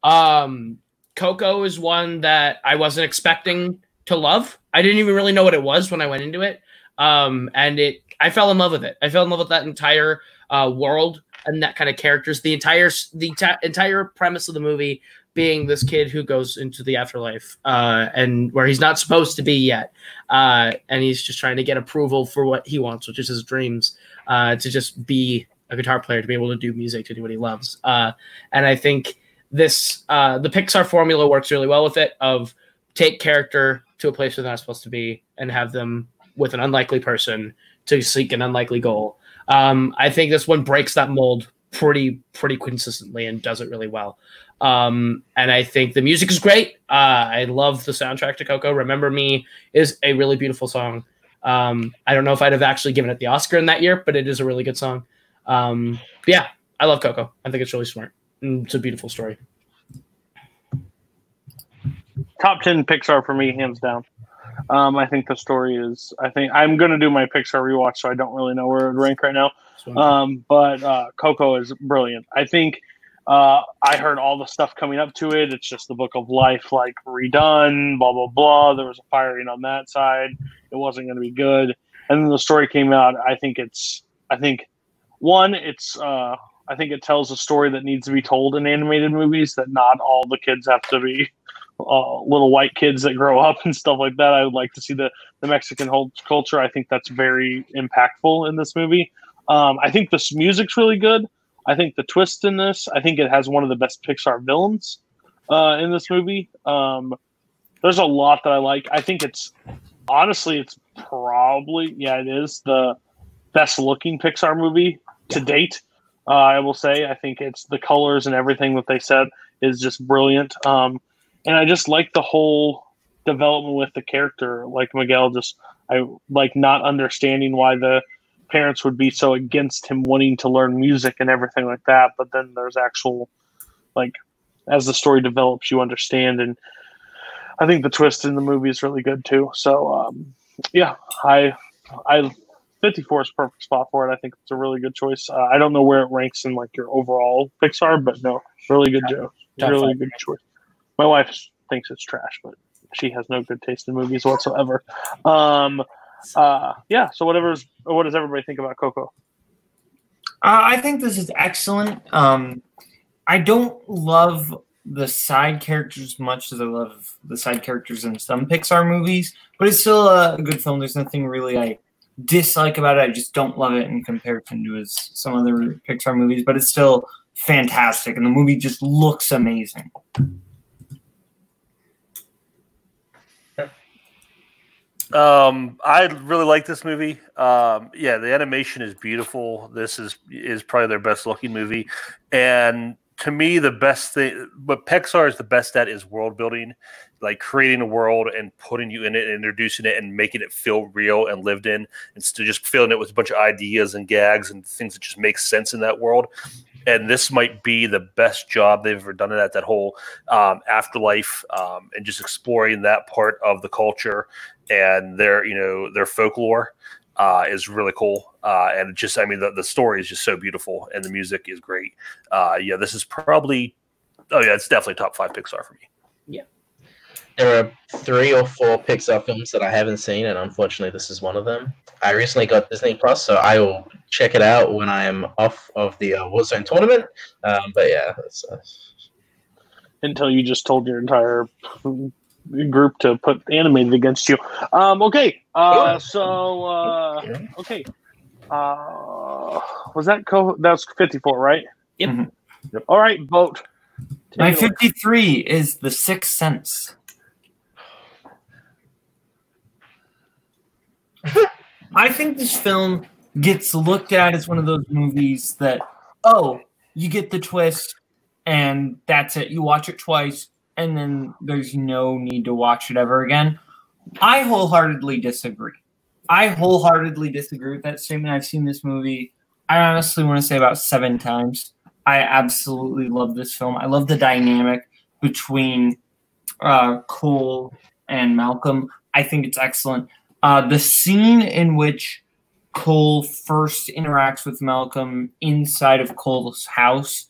Coco is one that I wasn't expecting to love. I didn't even really know what it was when I went into it. I fell in love with it. I fell in love with that entire world and that kind of characters. The entire premise of the movie being this kid who goes into the afterlife and where he's not supposed to be yet. And he's just trying to get approval for what he wants, which is his dreams, to just be a guitar player, to be able to do music, to do what he loves. And I think this the Pixar formula works really well with it, of take character to a place where they're not supposed to be and have them with an unlikely person to seek an unlikely goal. I think this one breaks that mold pretty consistently and does it really well. And I think the music is great. I love the soundtrack to Coco. Remember Me is a really beautiful song. I don't know if I'd have actually given it the Oscar in that year, but it is a really good song. But yeah, I love Coco. I think it's really smart. And it's a beautiful story. Top 10 Pixar for me, hands down. I think the story is. I think I'm going to do my Pixar rewatch, so I don't really know where it would rank right now. But Coco is brilliant. I think I heard all the stuff coming up to it. It's just the Book of Life, like redone, blah blah blah. There was a firing on that side. It wasn't going to be good, and then the story came out. I think it tells a story that needs to be told in animated movies. That not all the kids have to be little white kids that grow up and stuff like that. I would like to see the Mexican culture. I think that's very impactful in this movie. I think this music's really good. I think the twist in this, I think it has one of the best Pixar villains in this movie. There's a lot that I like. I think it's probably, it is the best looking Pixar movie to date. I will say, I think it's the colors and everything that they said is just brilliant. And I just like the whole development with the character, like Miguel, I like not understanding why the parents would be so against him wanting to learn music and everything like that. But then there's actual, like, as the story develops, you understand. And I think the twist in the movie is really good too. So, I 54 is a perfect spot for it. I think it's a really good choice. I don't know where it ranks in like your overall Pixar, but no, really good really good choice. My wife thinks it's trash, but she has no good taste in movies whatsoever. So what does everybody think about Coco? I think this is excellent. I don't love the side characters as much as I love the side characters in some Pixar movies, but it's still a good film. There's nothing really I dislike about it. I just don't love it in comparison to some other Pixar movies, but it's still fantastic, and the movie just looks amazing. I really like this movie. The animation is beautiful. This is probably their best looking movie. And to me, the best thing, what Pixar is the best at is world building, like creating a world and putting you in it and introducing it and making it feel real and lived in, instead of just filling it with a bunch of ideas and gags and things that just make sense in that world. And this might be the best job they've ever done at that whole afterlife and just exploring that part of the culture and their folklore is really cool. And just, I mean, the story is just so beautiful and the music is great. This is probably, it's definitely top 5 Pixar for me. Yeah. There are 3 or 4 Pixar films that I haven't seen, and unfortunately this is one of them. I recently got Disney Plus, so I will check it out when I am off of the Warzone tournament. But yeah. Until you just told your entire group to put animated against you. Okay. Was that that was 54, right? Yep. Mm-hmm. Yep. All right, vote. My 53 is The Sixth Sense. I think this film gets looked at as one of those movies that, you get the twist and that's it. You watch it twice and then there's no need to watch it ever again. I wholeheartedly disagree. With that statement. I've seen this movie, I honestly want to say about 7 times. I absolutely love this film. I love the dynamic between Cole and Malcolm. I think it's excellent. The scene in which Cole first interacts with Malcolm inside of Cole's house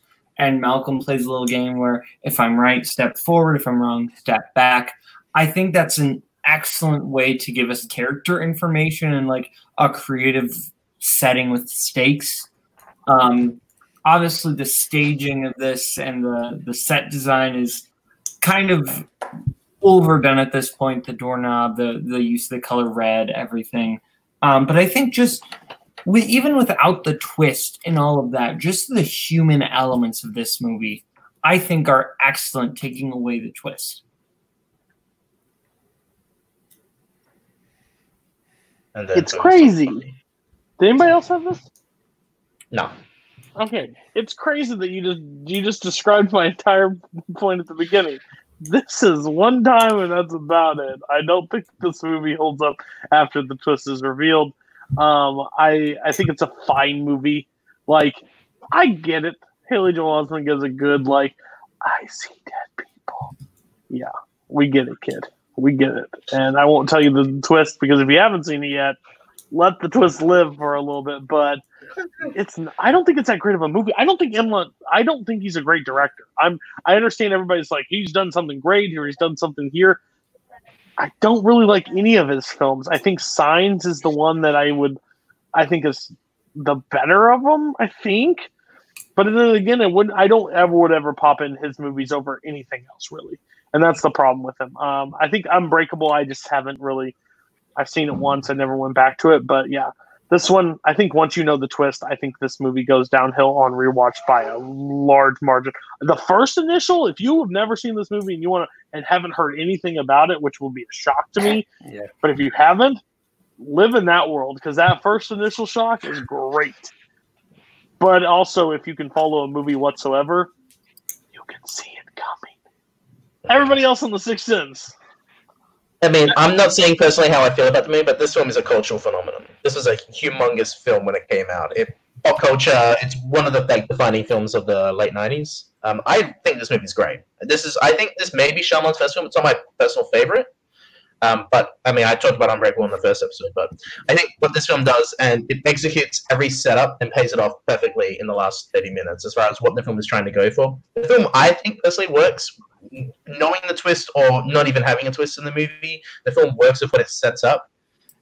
and Malcolm plays a little game where if I'm right, step forward, if I'm wrong, step back. I think that's an excellent way to give us character information and like a creative setting with stakes. Obviously, the staging of this and the set design is kind of overdone at this point. The doorknob, the use of the color red, everything. But I think just even without the twist and all of that, just the human elements of this movie, I think are excellent, taking away the twist. And then It's crazy. Did anybody else have this? No. Okay, it's crazy that you just described my entire point at the beginning. This is one time, and that's about it. I don't think this movie holds up after the twist is revealed. I think it's a fine movie. Like, I get it. Haley Joel Osment gives a good, like, I see dead people. Yeah, we get it, kid. We get it. And I won't tell you the twist, because if you haven't seen it yet, let the twist live for a little bit. But I don't think it's that great of a movie. I don't think he's a great director. I understand everybody's like, he's done something great here, he's done something here. I don't really like any of his films. I think Signs is the one that I think is the better of them, I think. But then again, I don't ever pop in his movies over anything else, really. And that's the problem with him. I think Unbreakable, I just haven't really, I've seen it once, I never went back to it. But yeah, this one, I think once you know the twist, I think this movie goes downhill on rewatch by a large margin. The first initial, if you have never seen this movie and haven't heard anything about it, which will be a shock to me, Yeah. But if you haven't, live in that world, because that first initial shock is great. But also, if you can follow a movie whatsoever, you can see it coming. Everybody else on The Sixth Sense. I mean, I'm not saying personally how I feel about the movie, but this film is a cultural phenomenon. This was a humongous film when it came out. Pop culture, it's one of the defining films of the late 90s. I think this movie's great. I think this may be Shyamalan's first film. It's not my personal favorite. But, I mean, I talked about Unbreakable in the first episode, but I think what this film does, and it executes every setup and pays it off perfectly in the last 30 minutes as far as what the film is trying to go for. The film, I think, personally works. Knowing the twist or not even having a twist in the movie, the film works with what it sets up.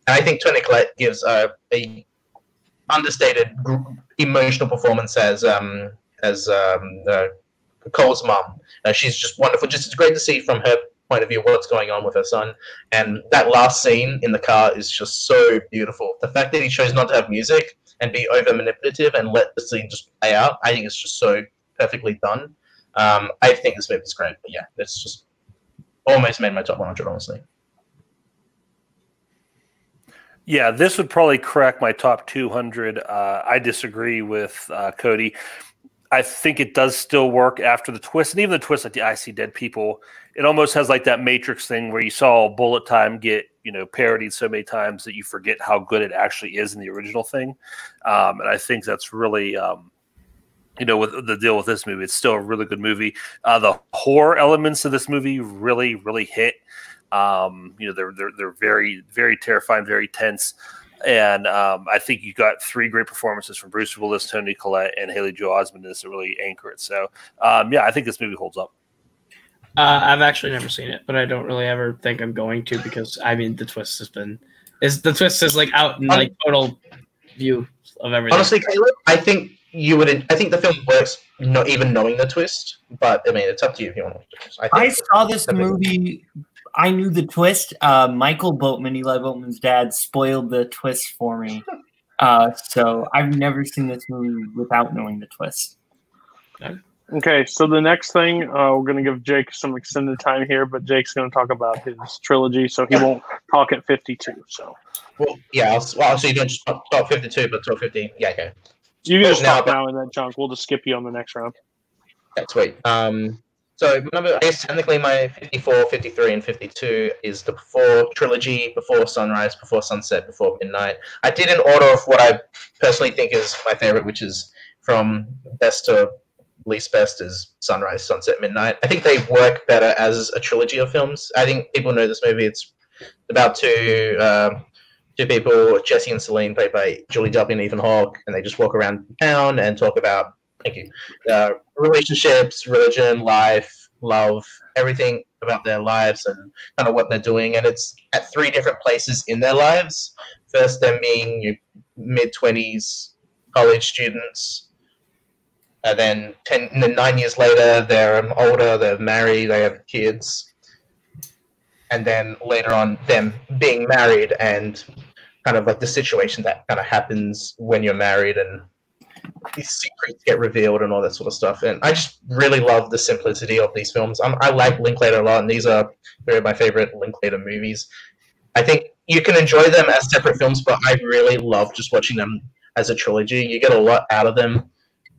And I think Toni Collette gives a understated, emotional performance as Cole's mum. She's just wonderful. It's great to see from her point of view what's going on with her son. And that last scene in the car is just so beautiful. The fact that he chose not to have music and be over manipulative and let the scene just play out, I think it's just so perfectly done. I think this movie's great, but yeah, it's just almost made my top 100, honestly. Yeah, this would probably crack my top 200. I disagree with Cody. I think it does still work after the twist, and even the twist, like the I See Dead People, it almost has like that Matrix thing where you saw Bullet Time get parodied so many times that you forget how good it actually is in the original thing. And I think that's really. With the deal with this movie, it's still a really good movie. The horror elements of this movie really, really hit. They're very, very terrifying, very tense. And I think you got 3 great performances from Bruce Willis, Toni Collette, and Haley Joel Osment to really anchor it. So, I think this movie holds up. I've actually never seen it, but I don't really ever think I'm going to, because I mean the twist is like out in like total view of everything. Honestly, Caleb, I think the film works not even knowing the twist, but I mean it's up to you if you want to. I saw this movie. I knew the twist. Michael Boatman, Eli Boatman's dad, spoiled the twist for me. So I've never seen this movie without knowing the twist. Okay, so the next thing, we're going to give Jake some extended time here, but Jake's going to talk about his trilogy, so he won't talk at 52. So, well, yeah. So you don't just talk 52, but talk 50. Yeah, okay. You can just talk now in that chunk. We'll just skip you on the next round. That's sweet. So remember, I guess technically my 54, 53, and 52 is the before trilogy, before sunrise, before sunset, before midnight. I did in order of what I personally think is my favorite, which is from best to least best is sunrise, sunset, midnight. I think they work better as a trilogy of films. I think people know this movie. It's about two people, Jesse and Celine, played by Julie Delpy and Ethan Hawke, and they just walk around town and talk about Thank you. Relationships, religion, life, love, everything about their lives and kind of what they're doing. And it's at 3 different places in their lives. First, them being mid-20s college students. Then 9 years later, they're older, they're married, they have kids. And then later on, them being married and kind of like the situation that kind of happens when you're married and these secrets get revealed and all that sort of stuff. And I just really love the simplicity of these films. I like Linklater a lot, and these are 3 of my favorite Linklater movies. I think you can enjoy them as separate films, but I really love just watching them as a trilogy. You get a lot out of them,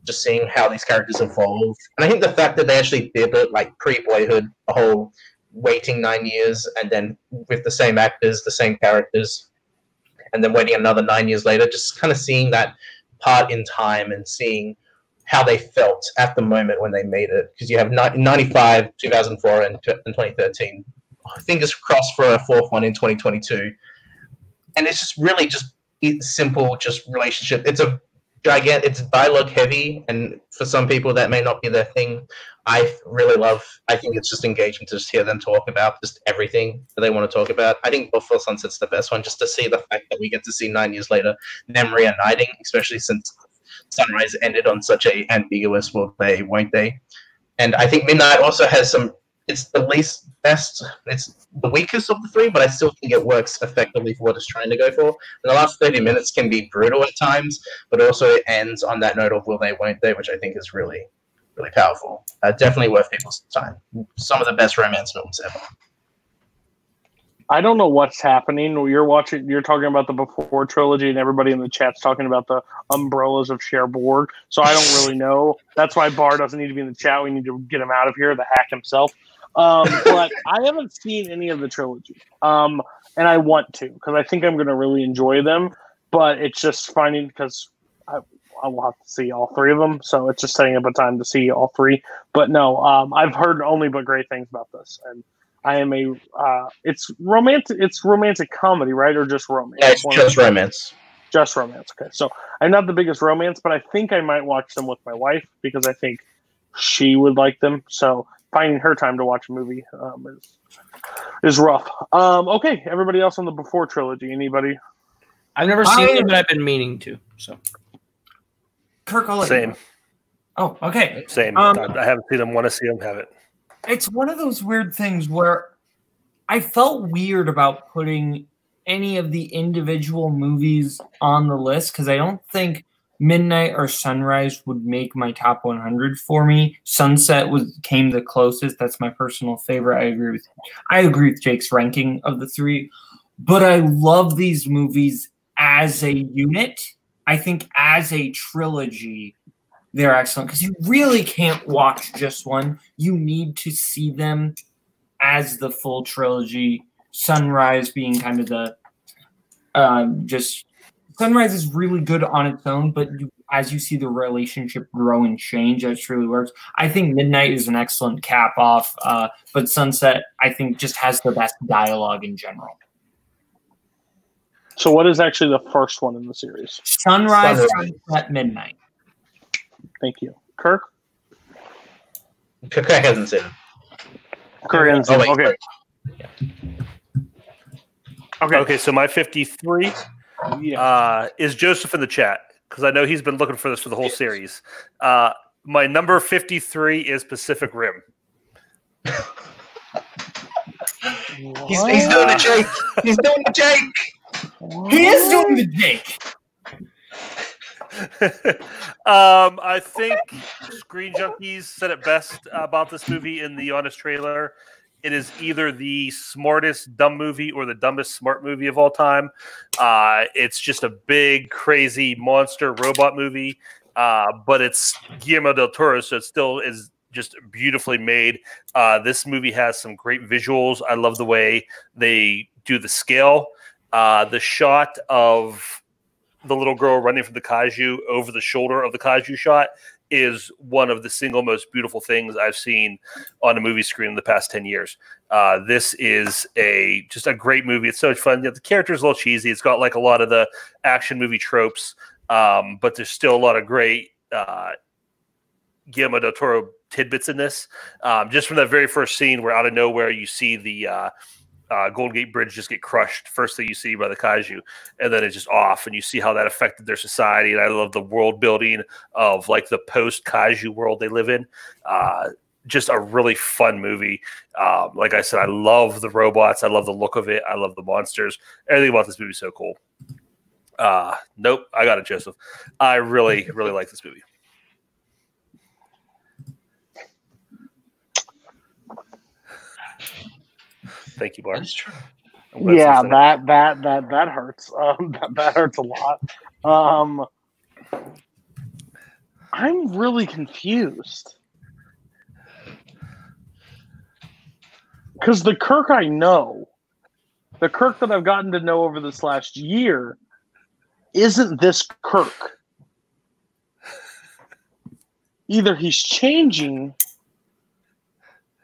just seeing how these characters evolve. And I think the fact that they actually did it like pre-Boyhood, the whole waiting 9 years, and then with the same actors, the same characters, and then waiting another 9 years later, just kind of seeing that part in time and seeing how they felt at the moment when they made it. Because you have 95, 2004, and 2013. Fingers crossed for a 4th one in 2022. And it's just really just simple, just relationship. It's a gigantic, it's dialogue heavy, and for some people that may not be their thing. I think it's just engaging to just hear them talk about just everything that they want to talk about. I think Before Sunset's the best one, just to see the fact that we get to see 9 years later them reuniting, especially since Sunrise ended on such a ambiguous will they, won't they. And I think Midnight also has some, it's the least best, it's the weakest of the 3, but I still think it works effectively for what it's trying to go for. And the last 30 minutes can be brutal at times, but also it ends on that note of will they, won't they, which I think is really powerful. Definitely worth people's time. Some of the best romance films ever. I don't know what's happening. You're talking about the Before trilogy, and everybody in the chat's talking about the umbrellas of Cherbourg. So I don't really know. That's why Barr doesn't need to be in the chat. We need to get him out of here, the hack himself. But I haven't seen any of the trilogy. And I want to, because I think I'm going to really enjoy them. But it's just finding, because I will have to see all 3 of them, so it's just setting up a time to see all 3. But no, I've heard only but great things about this, and I am it's romantic comedy, right, or just romance? Yeah, it's just romance. Just romance. Okay, so I'm not the biggest romance, but I think I might watch them with my wife because I think she would like them. So finding her time to watch a movie is rough. Okay, everybody else on the Before trilogy? Anybody? I've never seen it, but I've been meaning to. So. Kirk, same. Oh, okay. Same. I haven't seen them. Want to see them have it. It's one of those weird things where I felt weird about putting any of the individual movies on the list because I don't think Midnight or Sunrise would make my top 100 for me. Sunset came the closest. That's my personal favorite. I agree with Jake's ranking of the 3, but I love these movies as a unit. I think as a trilogy, they're excellent because you really can't watch just one. You need to see them as the full trilogy. Sunrise being kind of the Sunrise is really good on its own, but as you see the relationship grow and change, that truly works. I think Midnight is an excellent cap off, but Sunset I think just has the best dialogue in general. So what is actually the first one in the series? Sunrise. Sunset, Midnight. Thank you. Kirk? Kirk hasn't seen it. Kirk hasn't seen it. Okay. Yeah. Okay, so my 53 is Joseph in the chat, because I know he's been looking for this for the whole series. My number 53 is Pacific Rim. He's doing the Jake. He's doing the Jake. He is doing the Jake. I think Screen Junkies said it best about this movie in the Honest Trailer. It is either the smartest dumb movie or the dumbest smart movie of all time. It's just a big, crazy monster robot movie, but it's Guillermo del Toro, so it still is just beautifully made. This movie has some great visuals. I love the way they do the scale. The shot of the little girl running from the kaiju over the shoulder of the kaiju shot is one of the single most beautiful things I've seen on a movie screen in the past 10 years. This is just a great movie. It's so much fun. The character's a little cheesy. It's got like a lot of the action movie tropes, but there's still a lot of great Guillermo del Toro tidbits in this. Just from that very first scene where out of nowhere you see the Golden Gate Bridge just get crushed. First thing you see by the kaiju, and then it's just off, and you see how that affected their society. And I love the world building of like the post kaiju world they live in. Just a really fun movie. Like I said, I love the robots. I love the look of it. I love the monsters. Everything about this movie is so cool. Nope, I got it, Joseph. I really, really like this movie. Thank you, Barr. That's true. Yeah, that hurts. That hurts a lot. I'm really confused because the Kirk I know, the Kirk that I've gotten to know over this last year, isn't this Kirk. Either he's changing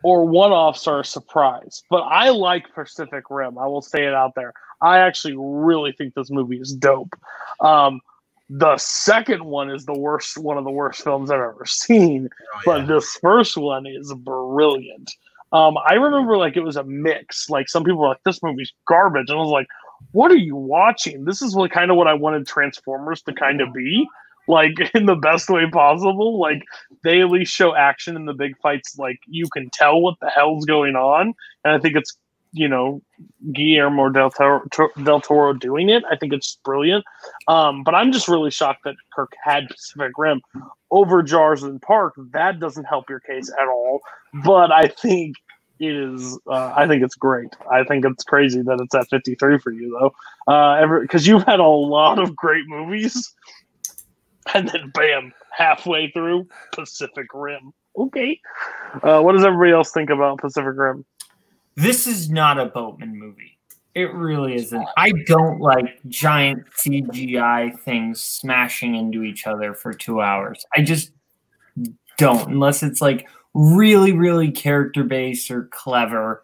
or one-offs are a surprise. But I like Pacific Rim. I will say it out there. I actually really think this movie is dope. The second one is one of the worst films I've ever seen. But this first one is brilliant. I remember like it was a mix. Like some people were like, this movie's garbage. And I was like, what are you watching? This is kind of what I wanted Transformers to kind of be. Like in the best way possible. Like they at least show action in the big fights. Like you can tell what the hell's going on. And I think it's, Guillermo del Toro doing it. I think it's brilliant. But I'm just really shocked that Kirk had Pacific Rim over Jarsden Park. That doesn't help your case at all. But I think it is. I think it's great. I think it's crazy that it's at 53 for you though, because you've had a lot of great movies. And then, bam, halfway through, Pacific Rim. Okay. What does everybody else think about Pacific Rim? This is not a Boatman movie. It really isn't. I don't like giant CGI things smashing into each other for 2 hours. I just don't, unless it's like really, really character-based or clever.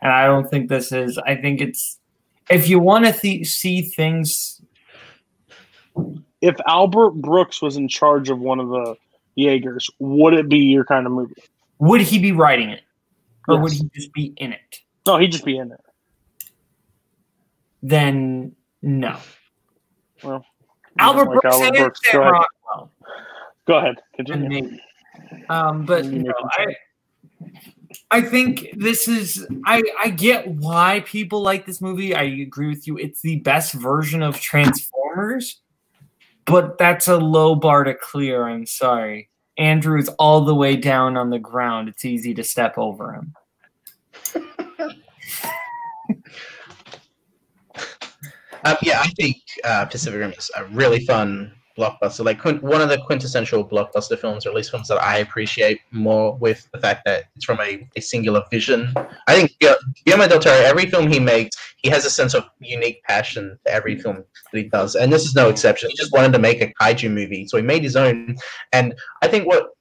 And I don't think this is. I think it's, if you want to see things... If Albert Brooks was in charge of one of the Jaegers, would it be your kind of movie? Would he be writing it? Or would he just be in it? No, he'd just be in it. Then, no. Well, Albert Brooks and Sam Rockwell. Go ahead. Continue. But, I think this is... I get why people like this movie. I agree with you. It's the best version of Transformers. But that's a low bar to clear, I'm sorry. Andrew's all the way down on the ground. It's easy to step over him. I think Pacific Rim is a really fun blockbuster. Like one of the quintessential blockbuster films, or at least films that I appreciate more with the fact that it's from a singular vision. I think Guillermo del Toro, every film he makes, he has a sense of unique passion to every film that he does. And this is no exception. He just wanted to make a kaiju movie, so he made his own. And I think what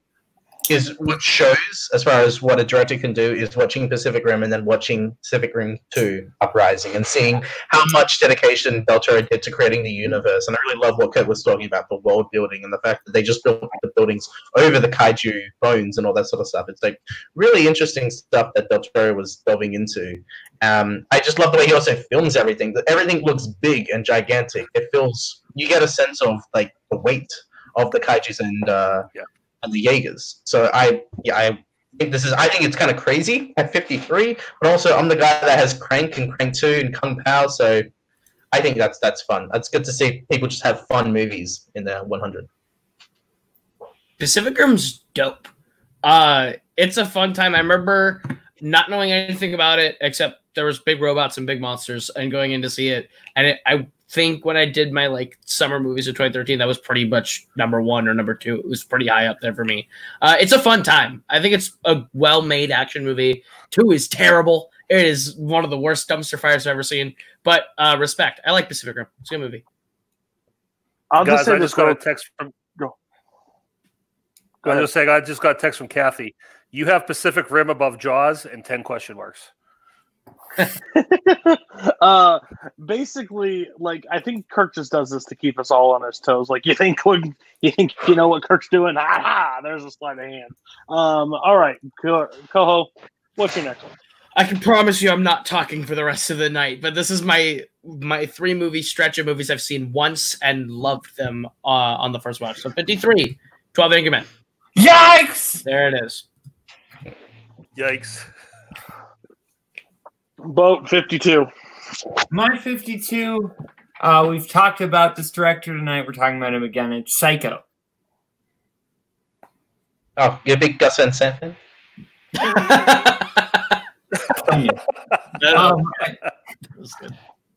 shows as far as what a director can do is watching Pacific Rim and then watching Pacific Rim 2 Uprising and seeing how much dedication Del Toro did to creating the universe. And I really love what Kurt was talking about, the world building and the fact that they just built the buildings over the kaiju bones and all that sort of stuff. It's like really interesting stuff that Del Toro was delving into. I just love the way he also films everything. Everything looks big and gigantic. It feels, you get a sense of like the weight of the kaijus and the Jaegers. So I think it's kind of crazy at 53, but also I'm the guy that has Crank and Crank 2 and Kung Pao, so I think that's fun. It's good to see people just have fun movies in their 100. Pacific Rim's dope. It's a fun time. I remember not knowing anything about it except there was big robots and big monsters and going in to see it. And I think when I did my summer movies of 2013, that was pretty much number 1 or number 2. It was pretty high up there for me. It's a fun time. I think it's a well-made action movie. 2 is terrible. It is one of the worst dumpster fires I've ever seen. But respect. I like Pacific Rim. It's a good movie. I just got a text from Kathy. You have Pacific Rim above Jaws and 10 question marks. Basically, like I think Kirk just does this to keep us all on his toes. Like you think you know what Kirk's doing? Ha ha! There's a sleight of hand. All right, Koho, what's your next one? I can promise you I'm not talking for the rest of the night, but this is my 3-movie stretch of movies I've seen once and loved them on the first watch. So 53, 12 Angry Men. Yikes! There it is. Yikes. Boat 52. My 52, we've talked about this director tonight. We're talking about him again. It's Psycho. Oh, you're a big Gus Van Sant fan?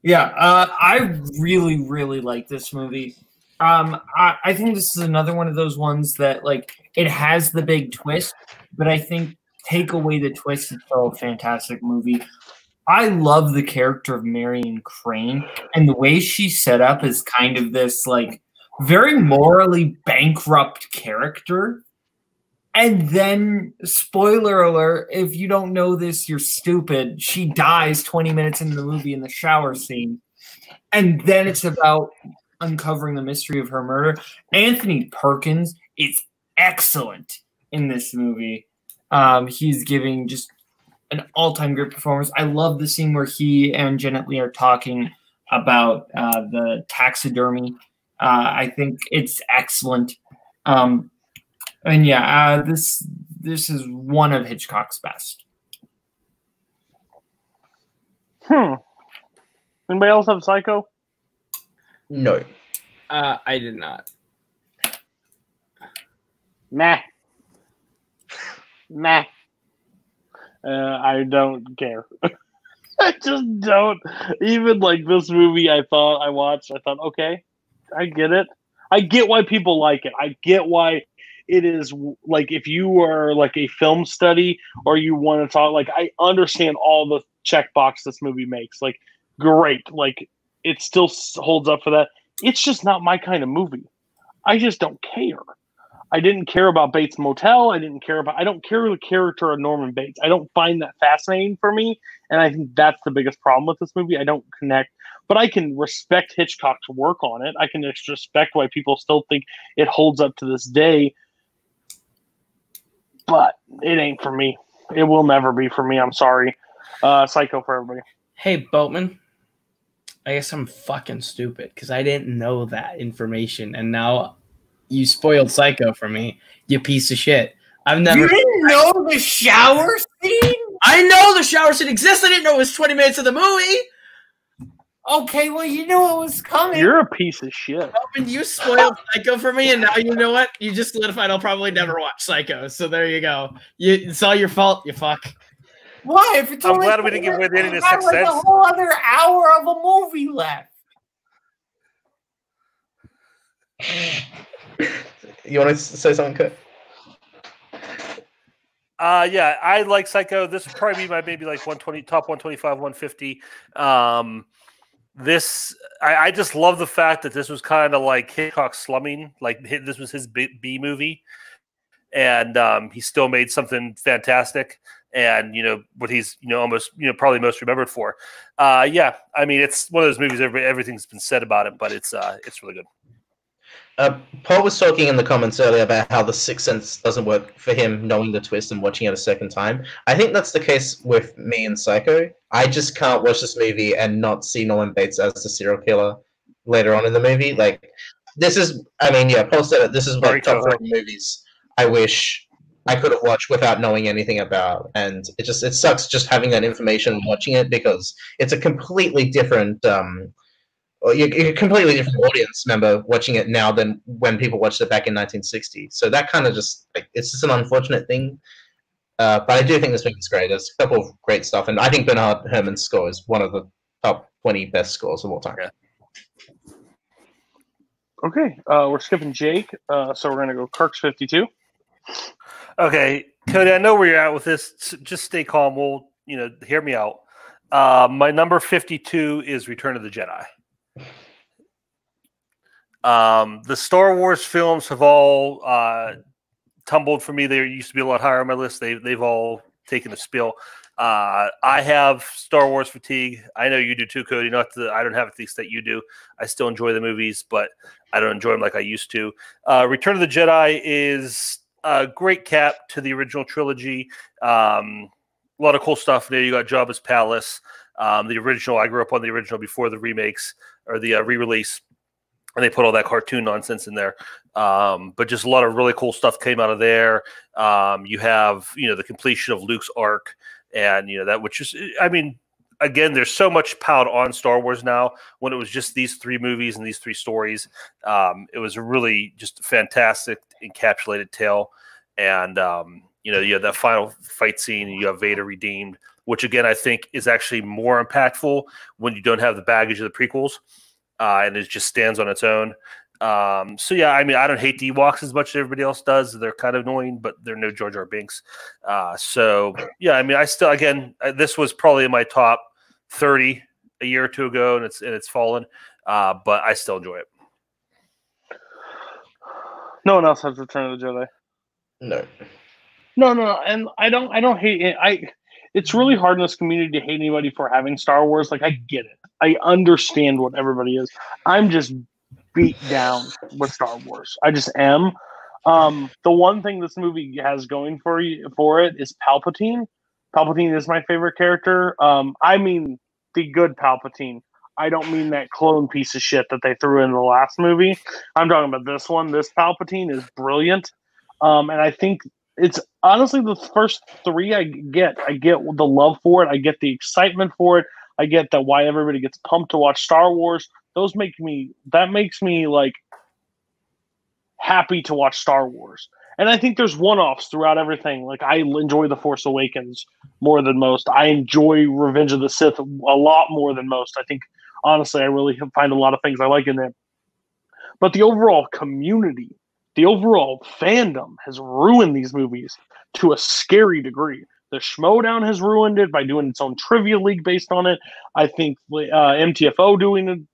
I really, really like this movie. I think this is another one of those ones that, like, it has the big twist, but I think take away the twist, it's still a fantastic movie. I love the character of Marion Crane, and the way she's set up is kind of this, like, very morally bankrupt character. And then, spoiler alert, if you don't know this, you're stupid. She dies 20 minutes into the movie in the shower scene. And then it's about uncovering the mystery of her murder. Anthony Perkins is excellent in this movie. He's giving just an all-time great performance. I love the scene where he and Janet Leigh are talking about the taxidermy. I think it's excellent. And yeah, this is one of Hitchcock's best. Anybody else have Psycho? No. I did not. Nah. I don't care. I just don't. Even like this movie I watched, okay, I get it. I get why people like it. I get why it is, like, if you are like a film study or you want to talk, like, I understand all the checkbox this movie makes. Like, great. Like, it still holds up for that. It's just not my kind of movie. I just don't care. I didn't care about Bates Motel. I don't care the character of Norman Bates. I don't find that fascinating for me. And I think that's the biggest problem with this movie. I don't connect, but I can respect Hitchcock's work on it. I can just respect why people still think it holds up to this day. But it ain't for me. It will never be for me. I'm sorry. Psycho for everybody. Hey, Boatman. I guess I'm fucking stupid because I didn't know that information. And now you spoiled Psycho for me, you piece of shit. You didn't know the shower scene? I know the shower scene exists. I didn't know it was 20 minutes of the movie. Okay, well, you know it was coming. You're a piece of shit. Boatman, you spoiled Psycho for me, and now you know what? You just solidified I'll probably never watch Psycho. So there you go. It's all your fault, you fuck. Why? If it's I'm glad we didn't give away the ending of Sixth like Sense. a whole other hour of a movie left. You want to say something, Kurt? Yeah, I like Psycho. This would probably be my maybe like 120, top 125, 150. I just love the fact that this was kind of like Hitchcock slumming. Like this was his B movie, and he still made something fantastic. And what he's almost probably most remembered for. Yeah, I mean it's one of those movies. Everything's been said about it, but it's really good. Paul was talking in the comments earlier about how the Sixth Sense doesn't work for him, knowing the twist and watching it a second time. I think that's the case with me and Psycho. I just can't watch this movie and not see Norman Bates as the serial killer later on in the movie. Like, this is, I mean, yeah, Paul said it. This is like top 4 movies I wish I could have watched without knowing anything about. And it sucks just having that information and watching it because it's a completely different, you're a completely different audience member watching it now than when people watched it back in 1960. So that kind of just, like, it's just an unfortunate thing. But I do think this movie's great. There's a couple of great stuff. And I think Bernard Herrmann's score is one of the top 20 best scores of all time. Yeah. Okay, we're skipping Jake. So we're going to go Kirk's 52. Okay, Cody, I know where you're at with this. Just stay calm. We'll, hear me out. My number 52 is Return of the Jedi. The Star Wars films have all tumbled for me. They used to be a lot higher on my list. They've all taking the spiel. I have Star Wars fatigue. I know you do too, Cody. I don't have it to the extent you do. I still enjoy the movies, but I don't enjoy them like I used to. Return of the Jedi is a great cap to the original trilogy. A lot of cool stuff there. You got Jabba's Palace. The original, I grew up on the original before the remakes or the re-release, and they put all that cartoon nonsense in there. But just a lot of really cool stuff came out of there. You have, the completion of Luke's arc, and that, which is, I mean, again, there's so much piled on Star Wars now. When it was just these 3 movies and these 3 stories, it was a really just fantastic encapsulated tale. And you have that final fight scene, and you have Vader redeemed, which again I think is actually more impactful when you don't have the baggage of the prequels, and it just stands on its own. So yeah, I mean, I don't hate the Ewoks as much as everybody else does. They're kind of annoying, but they're no Jar Jar Binks. So yeah, I mean, I still, again, this was probably in my top 30 a year or 2 ago, and it's fallen. But I still enjoy it. No one else has Return of the Jedi. No, and I don't hate it. It's really hard in this community to hate anybody for having Star Wars. Like, I get it. I understand what everybody is. I'm just beat down with Star Wars. I just am. The one thing this movie has going for it is Palpatine. Palpatine is my favorite character. I mean the good Palpatine. I don't mean that clone piece of shit that they threw in the last movie. I'm talking about this one. This Palpatine is brilliant. And I think it's honestly the first 3 I get. I get the love for it. I get the excitement for it. I get that why everybody gets pumped to watch Star Wars. That makes me like happy to watch Star Wars. And I think there's one-offs throughout everything. Like, I enjoy The Force Awakens more than most. I enjoy Revenge of the Sith a lot more than most. I think, honestly, I really find a lot of things I like in there. But the overall community, the overall fandom has ruined these movies to a scary degree. The Schmodown has ruined it by doing its own trivia league based on it. I think MTFO doing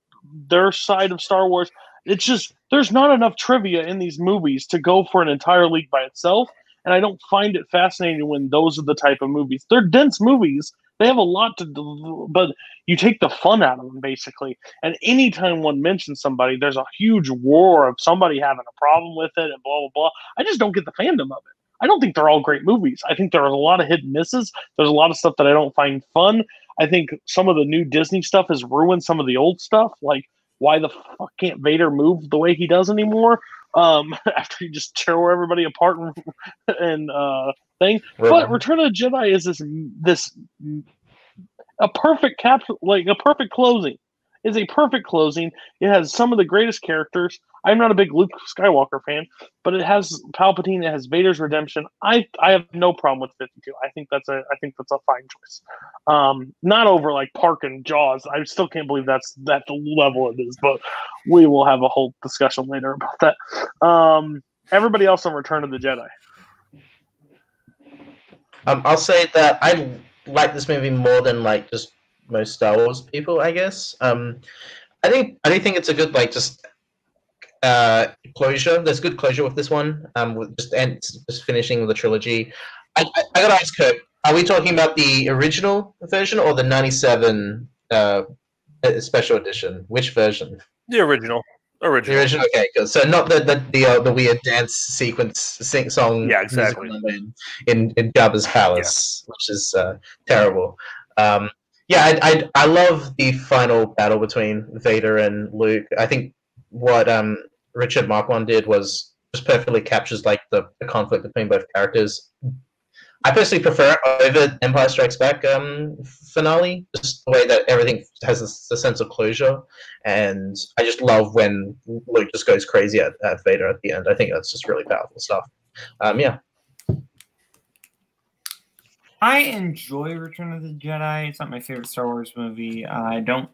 their side of Star Wars. It's just, there's not enough trivia in these movies to go for an entire league by itself. And I don't find it fascinating when those are the type of movies. They're dense movies. They have a lot to do, but you take the fun out of them, basically. And anytime one mentions somebody, there's a huge war of somebody having a problem with it and blah, blah, blah. I just don't get the fandom of it. I don't think they're all great movies. I think there are a lot of hit and misses. There's a lot of stuff that I don't find fun. I think some of the new Disney stuff has ruined some of the old stuff. Like, why the fuck can't Vader move the way he does anymore? After you just tear everybody apart and thing. But Return of the Jedi is this a perfect a perfect closing. It's a perfect closing. It has some of the greatest characters. I'm not a big Luke Skywalker fan, but it has Palpatine. It has Vader's redemption. I have no problem with 52. I think that's a fine choice. Not over like Park and Jaws. I still can't believe that's the level it is, but we will have a whole discussion later about that. Everybody else on Return of the Jedi. I'll say that I like this movie more than like just most Star Wars people, I guess. I do think it's a good closure. There's good closure with this one. With just finishing the trilogy. I gotta ask Kirk, are we talking about the original version or the '97 special edition? Which version? The original. The original. Okay, good. So not the weird dance sequence song. Yeah, exactly. In Jabba's palace, which is terrible. Yeah, I love the final battle between Vader and Luke. I think what Richard Marquand did was just perfectly captures like the conflict between both characters. I personally prefer it over Empire Strikes Back finale, just the way that everything has a sense of closure. And I just love when Luke just goes crazy at Vader at the end. I think that's just really powerful stuff. Yeah. I enjoy Return of the Jedi. It's not my favorite Star Wars movie. I don't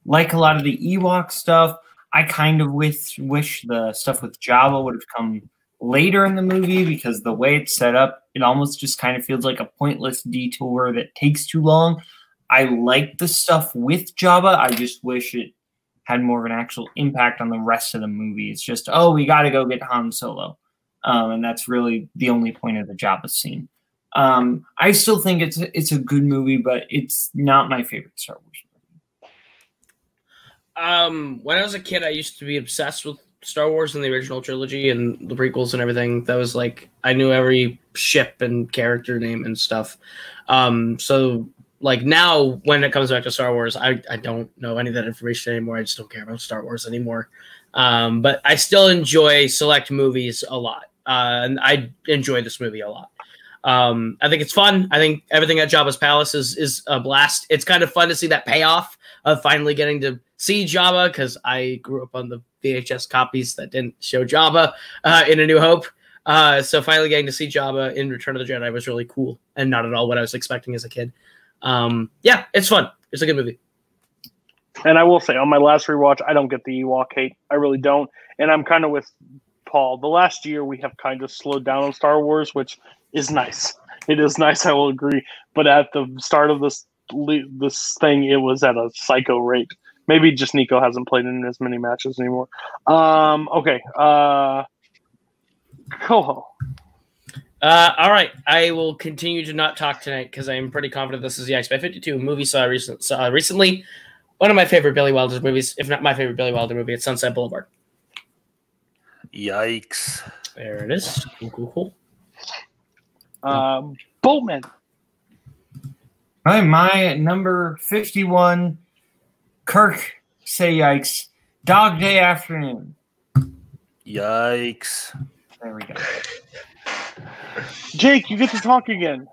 like a lot of the Ewok stuff. I kind of wish the stuff with Jabba would have come later in the movie, because the way it's set up, it almost just kind of feels like a pointless detour that takes too long. I like the stuff with Jabba. I just wish it had more of an actual impact on the rest of the movie. It's just, oh, we got to go get Han Solo. And that's really the only point of the Jabba scene. I still think it's a good movie, but it's not my favorite Star Wars movie. When I was a kid, I used to be obsessed with Star Wars and the original trilogy and the prequels and everything. That was like, I knew every ship and character name and stuff. So like now when it comes back to Star Wars, I don't know any of that information anymore. I just don't care about Star Wars anymore. But I still enjoy select movies a lot. And I enjoy this movie a lot. I think it's fun. I think everything at Jabba's palace is a blast. It's kind of fun to see that payoff of finally getting to see Jabba, because I grew up on the VHS copies that didn't show Jabba in A New Hope. So finally getting to see Jabba in Return of the Jedi was really cool and not at all what I was expecting as a kid. Yeah, it's fun. It's a good movie. And I will say, on my last rewatch, I don't get the Ewok hate. I really don't. And I'm kind of with Paul. The last year, we have kind of slowed down on Star Wars, which is nice. It is nice, I will agree. But at the start of this thing, it was at a psycho rate. Maybe just Nico hasn't played in as many matches anymore. Okay. Koho. All right. I will continue to not talk tonight because I am pretty confident this is the X by 52 movie saw recently. One of my favorite Billy Wilder movies, if not my favorite Billy Wilder movie, it's Sunset Boulevard. Yikes. There it is. Cool. Boatman. All right, my number 51, Kirk, say yikes, Dog Day Afternoon. Yikes. There we go. Jake, you get to talk again.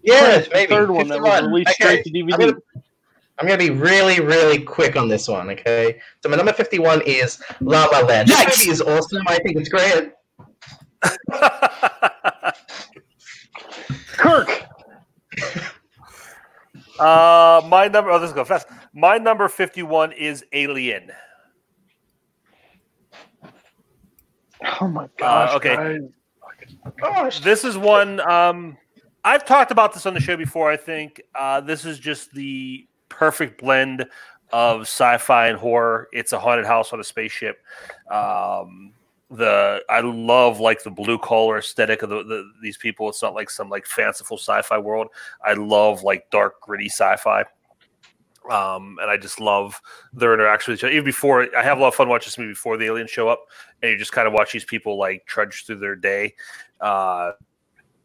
Yeah, maybe. The third one that was released straight to DVD. I'm going to be really, really quick on this one, okay? So my number 51 is La La Land. This movie is awesome. I think it's great. Kirk. My number. Oh, this is go fast. My number 51 is Alien. Oh my gosh. Okay. Gosh. This is one. I've talked about this on the show before. I think this is just the perfect blend of sci-fi and horror. It's a haunted house on a spaceship. I love like the blue collar aesthetic of these people. It's not like some like fanciful sci-fi world. I love like dark gritty sci-fi. And I just love their interaction with each other. Even before, I have a lot of fun watching this movie before the aliens show up, and you just kind of watch these people like trudge through their day.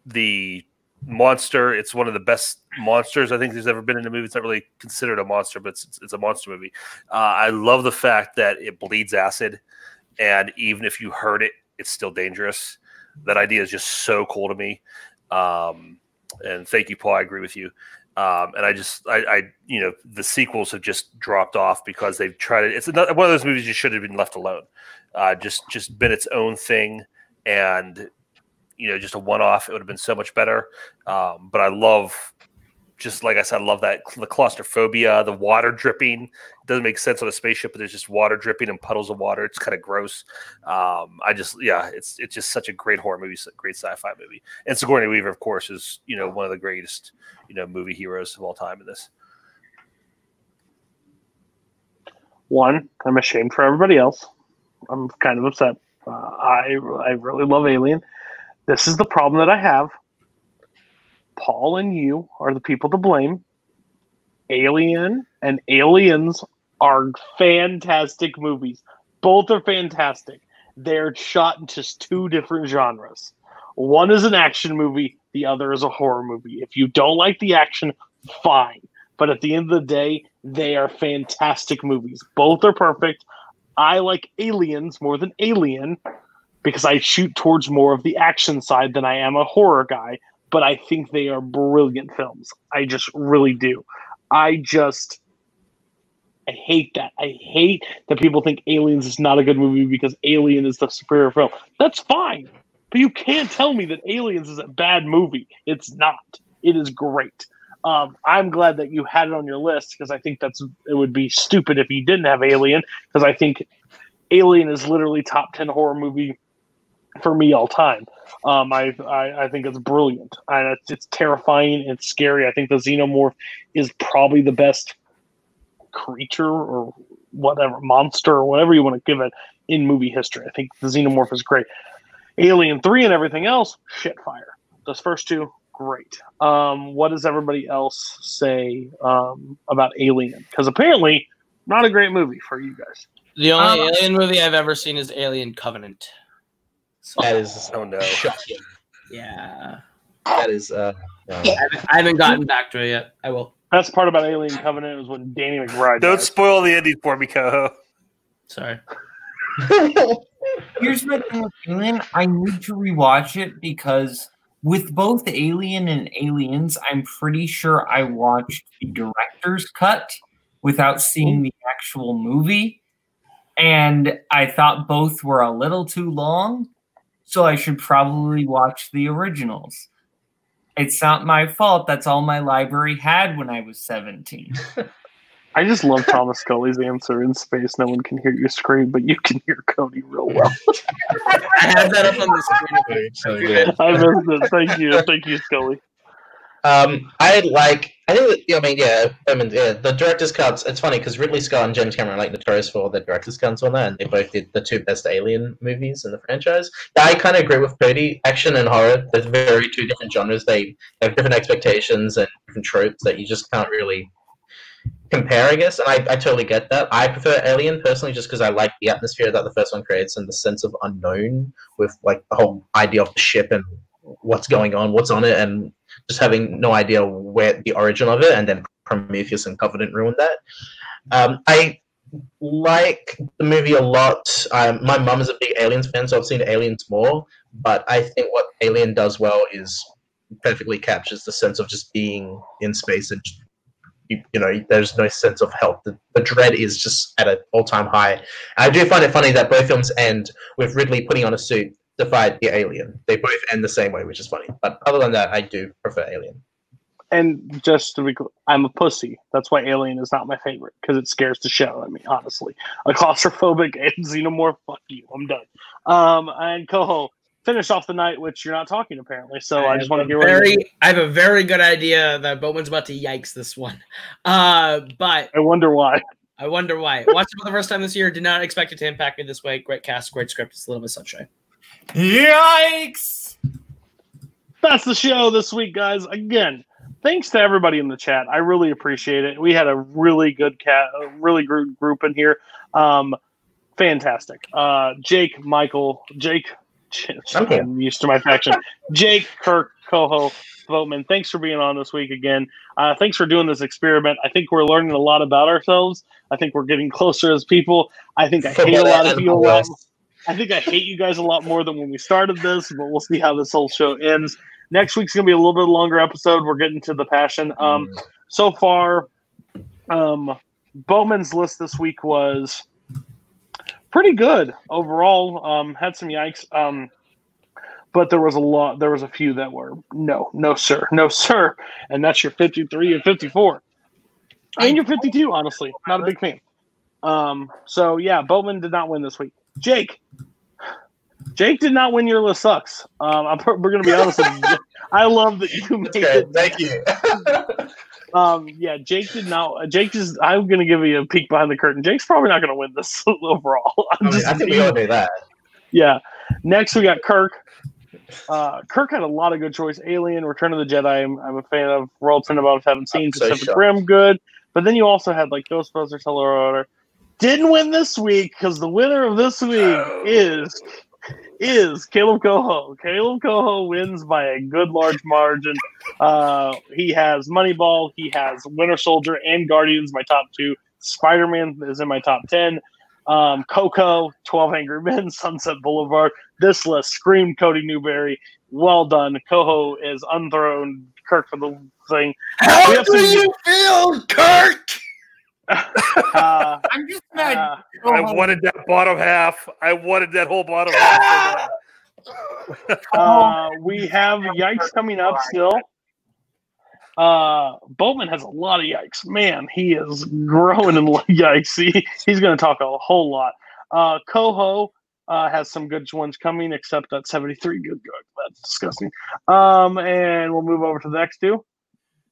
The monster, it's one of the best monsters I think there's ever been in a movie. It's not really considered a monster, but it's a monster movie. I love the fact that it bleeds acid, and even if you hurt it, it's still dangerous. That idea is just so cool to me. And thank you, Paul. I agree with you. And I the sequels have just dropped off because they've tried it. It's one of those movies you should have been left alone. Just been its own thing, and just a one-off. It would have been so much better. But I love, just like I said, I love that the claustrophobia, the water dripping. It doesn't make sense on a spaceship, but there's just water dripping and puddles of water. It's kind of gross. It's just such a great horror movie, great sci-fi movie. And Sigourney Weaver, of course, is one of the greatest movie heroes of all time in this. One, I'm ashamed for everybody else. I'm kind of upset. I really love Alien. This is the problem that I have. Paul and you are the people to blame. Alien and Aliens are fantastic movies. Both are fantastic. They're shot in just two different genres. One is an action movie. The other is a horror movie. If you don't like the action, fine. But at the end of the day, they are fantastic movies. Both are perfect. I like Aliens more than Alien because I shoot towards more of the action side than I am a horror guy. But I think they are brilliant films. I just really do. I hate that. I hate that people think Aliens is not a good movie because Alien is the superior film. That's fine. But you can't tell me that Aliens is a bad movie. It's not. It is great. I'm glad that you had it on your list because I think it would be stupid if you didn't have Alien, because I think Alien is literally top 10 horror movie for me all time. I think it's brilliant. It's terrifying. It's scary. I think the Xenomorph is probably the best creature or whatever, monster or whatever you want to give it in movie history. I think the Xenomorph is great. Alien 3 and everything else, shit fire. Those first two, great. What does everybody else say about Alien? Because apparently, not a great movie for you guys. The only Alien movie I've ever seen is Alien Covenant. So, that is no. shocking. Yeah. That is. I haven't gotten back to it yet. I will. Best part about Alien Covenant was when Danny McBride. Don't spoil the ending for me, Koho. Sorry. Here's my thing with Alien. I need to rewatch it because with both Alien and Aliens, I'm pretty sure I watched the director's cut without seeing the actual movie. And I thought both were a little too long, so I should probably watch the originals. It's not my fault. That's all my library had when I was 17. I just love Thomas Scully's answer in space. No one can hear you scream, but you can hear Cody real well. I have that up on the screen. I missed it. Thank you, Scully. The director's cuts. It's funny because Ridley Scott and James Cameron are like notorious for their director's cuts on that, and they both did the 2 best Alien movies in the franchise. I kind of agree with Cody. Action and horror, they're very 2 different genres. They have different expectations and different tropes that you just can't really compare, I guess. And I totally get that. I prefer Alien personally, just because I like the atmosphere that the first one creates and the sense of unknown with like the whole idea of the ship and what's going on, what's on it, and just having no idea where the origin of it, and then Prometheus and Covenant ruined that. I like the movie a lot. My mum is a big Aliens fan, so I've seen Aliens more, but I think what Alien does well is perfectly captures the sense of just being in space and there's no sense of help. The dread is just at an all-time high. I do find it funny that both films end with Ridley putting on a suit to fight the alien. They both end the same way, which is funny. But other than that, I do prefer Alien. And just to be clear, I'm a pussy. That's why Alien is not my favorite, because it scares the shit out of me, honestly. A claustrophobic and xenomorph, fuck you. I'm done. And Koho, finish off the night, which you're not talking apparently. So I just want to hear I have a very good idea that Boatman's about to yikes this one. But I wonder why. Watched it for the first time this year. Did not expect it to impact me this way. Great cast, great script. It's a little bit sunshine. Yikes! That's the show this week, guys. Again, thanks to everybody in the chat. I really appreciate it. We had a really good good group in here. Fantastic. Jake, Michael, I'm used to my faction. Jake, Kirk, Koho, Boatman, thanks for being on this week again. Thanks for doing this experiment. I think we're learning a lot about ourselves. I think we're getting closer as people. I think I hate a lot of you a lot. I think I hate you guys a lot more than when we started this, but we'll see how this whole show ends. Next week's going to be a little bit longer episode. We're getting to the passion. So far, Bowman's list this week was pretty good overall. Had some yikes. But there was a few that were no, sir. And that's your 53 and 54. And your 52, honestly. Not a big fan. So, yeah, Boatman did not win this week. Jake did not win your list sucks. We're going to be honest with you. I love that you made it. Thank you. Yeah, Jake did not. I'm going to give you a peek behind the curtain. Jake's probably not going to win this overall. I think we all do that. Yeah. Next, we got Kirk. Kirk had a lot of good choice. Alien, Return of the Jedi. I'm a fan of. World Cinema haven't seen. Pacific Rim, good. But then you also had like Ghostbusters, Hello Order. Didn't win this week because the winner of this week is Kaleb Koho. Kaleb Koho wins by a good large margin. He has Moneyball, he has Winter Soldier and Guardians, my top 2. Spider-Man is in my top 10. Coco, 12 Angry Men, Sunset Boulevard. This list screamed Cody Newberry. Well done. Koho is unthrown Kirk for the thing. How do you feel, Kirk? I'm just mad. I wanted that bottom half. I wanted that whole bottom half. We have yikes coming up still. Boatman has a lot of yikes. Man, he is growing in yikes. He's going to talk a whole lot. Koho has some good ones coming, except that 73 good. That's disgusting. And we'll move over to the next 2.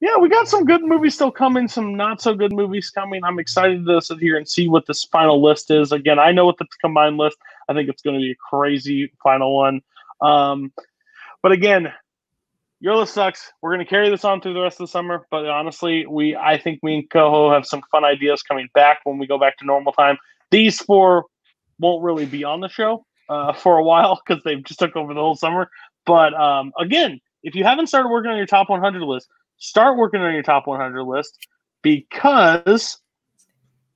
Yeah, we got some good movies still coming, some not so good movies coming. I'm excited to sit here and see what this final list is. Again, I know what the combined list. I think it's going to be a crazy final one. But again, your list sucks. We're going to carry this on through the rest of the summer. But honestly, I think me and Koho have some fun ideas coming back when we go back to normal time. These 4 won't really be on the show for a while because they just took over the whole summer. But again, if you haven't started working on your top 100 list, start working on your top 100 list because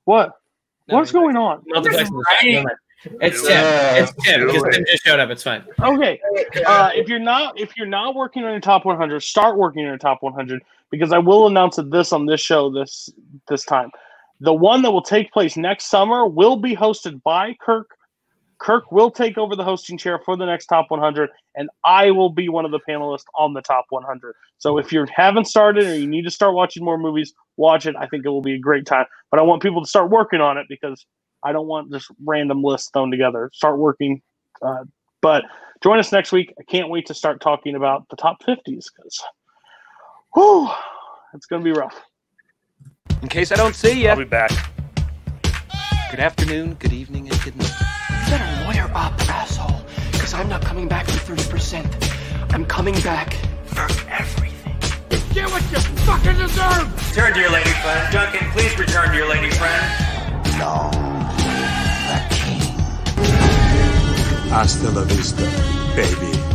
what? What's going on? It's Tim. It's Tim because Tim just showed up. It's fine. Okay. If you're not working on your top 100, start working on your top 100 because I will announce this on this show this time. The one that will take place next summer will be hosted by Kirk. Kirk will take over the hosting chair for the next top 100, and I will be one of the panelists on the top 100. So if you haven't started or you need to start watching more movies, watch it. I think it will be a great time. But I want people to start working on it because I don't want just random lists thrown together. Start working. But join us next week. I can't wait to start talking about the top 50s because it's going to be rough. In case I don't see you. I'll be back. Good afternoon, good evening, and good night. You better lawyer up, asshole. Because I'm not coming back for 30%. I'm coming back for everything. Get what you fucking deserve! Return to your lady friend. Duncan, please return to your lady friend. No. The king. Hasta la vista, baby.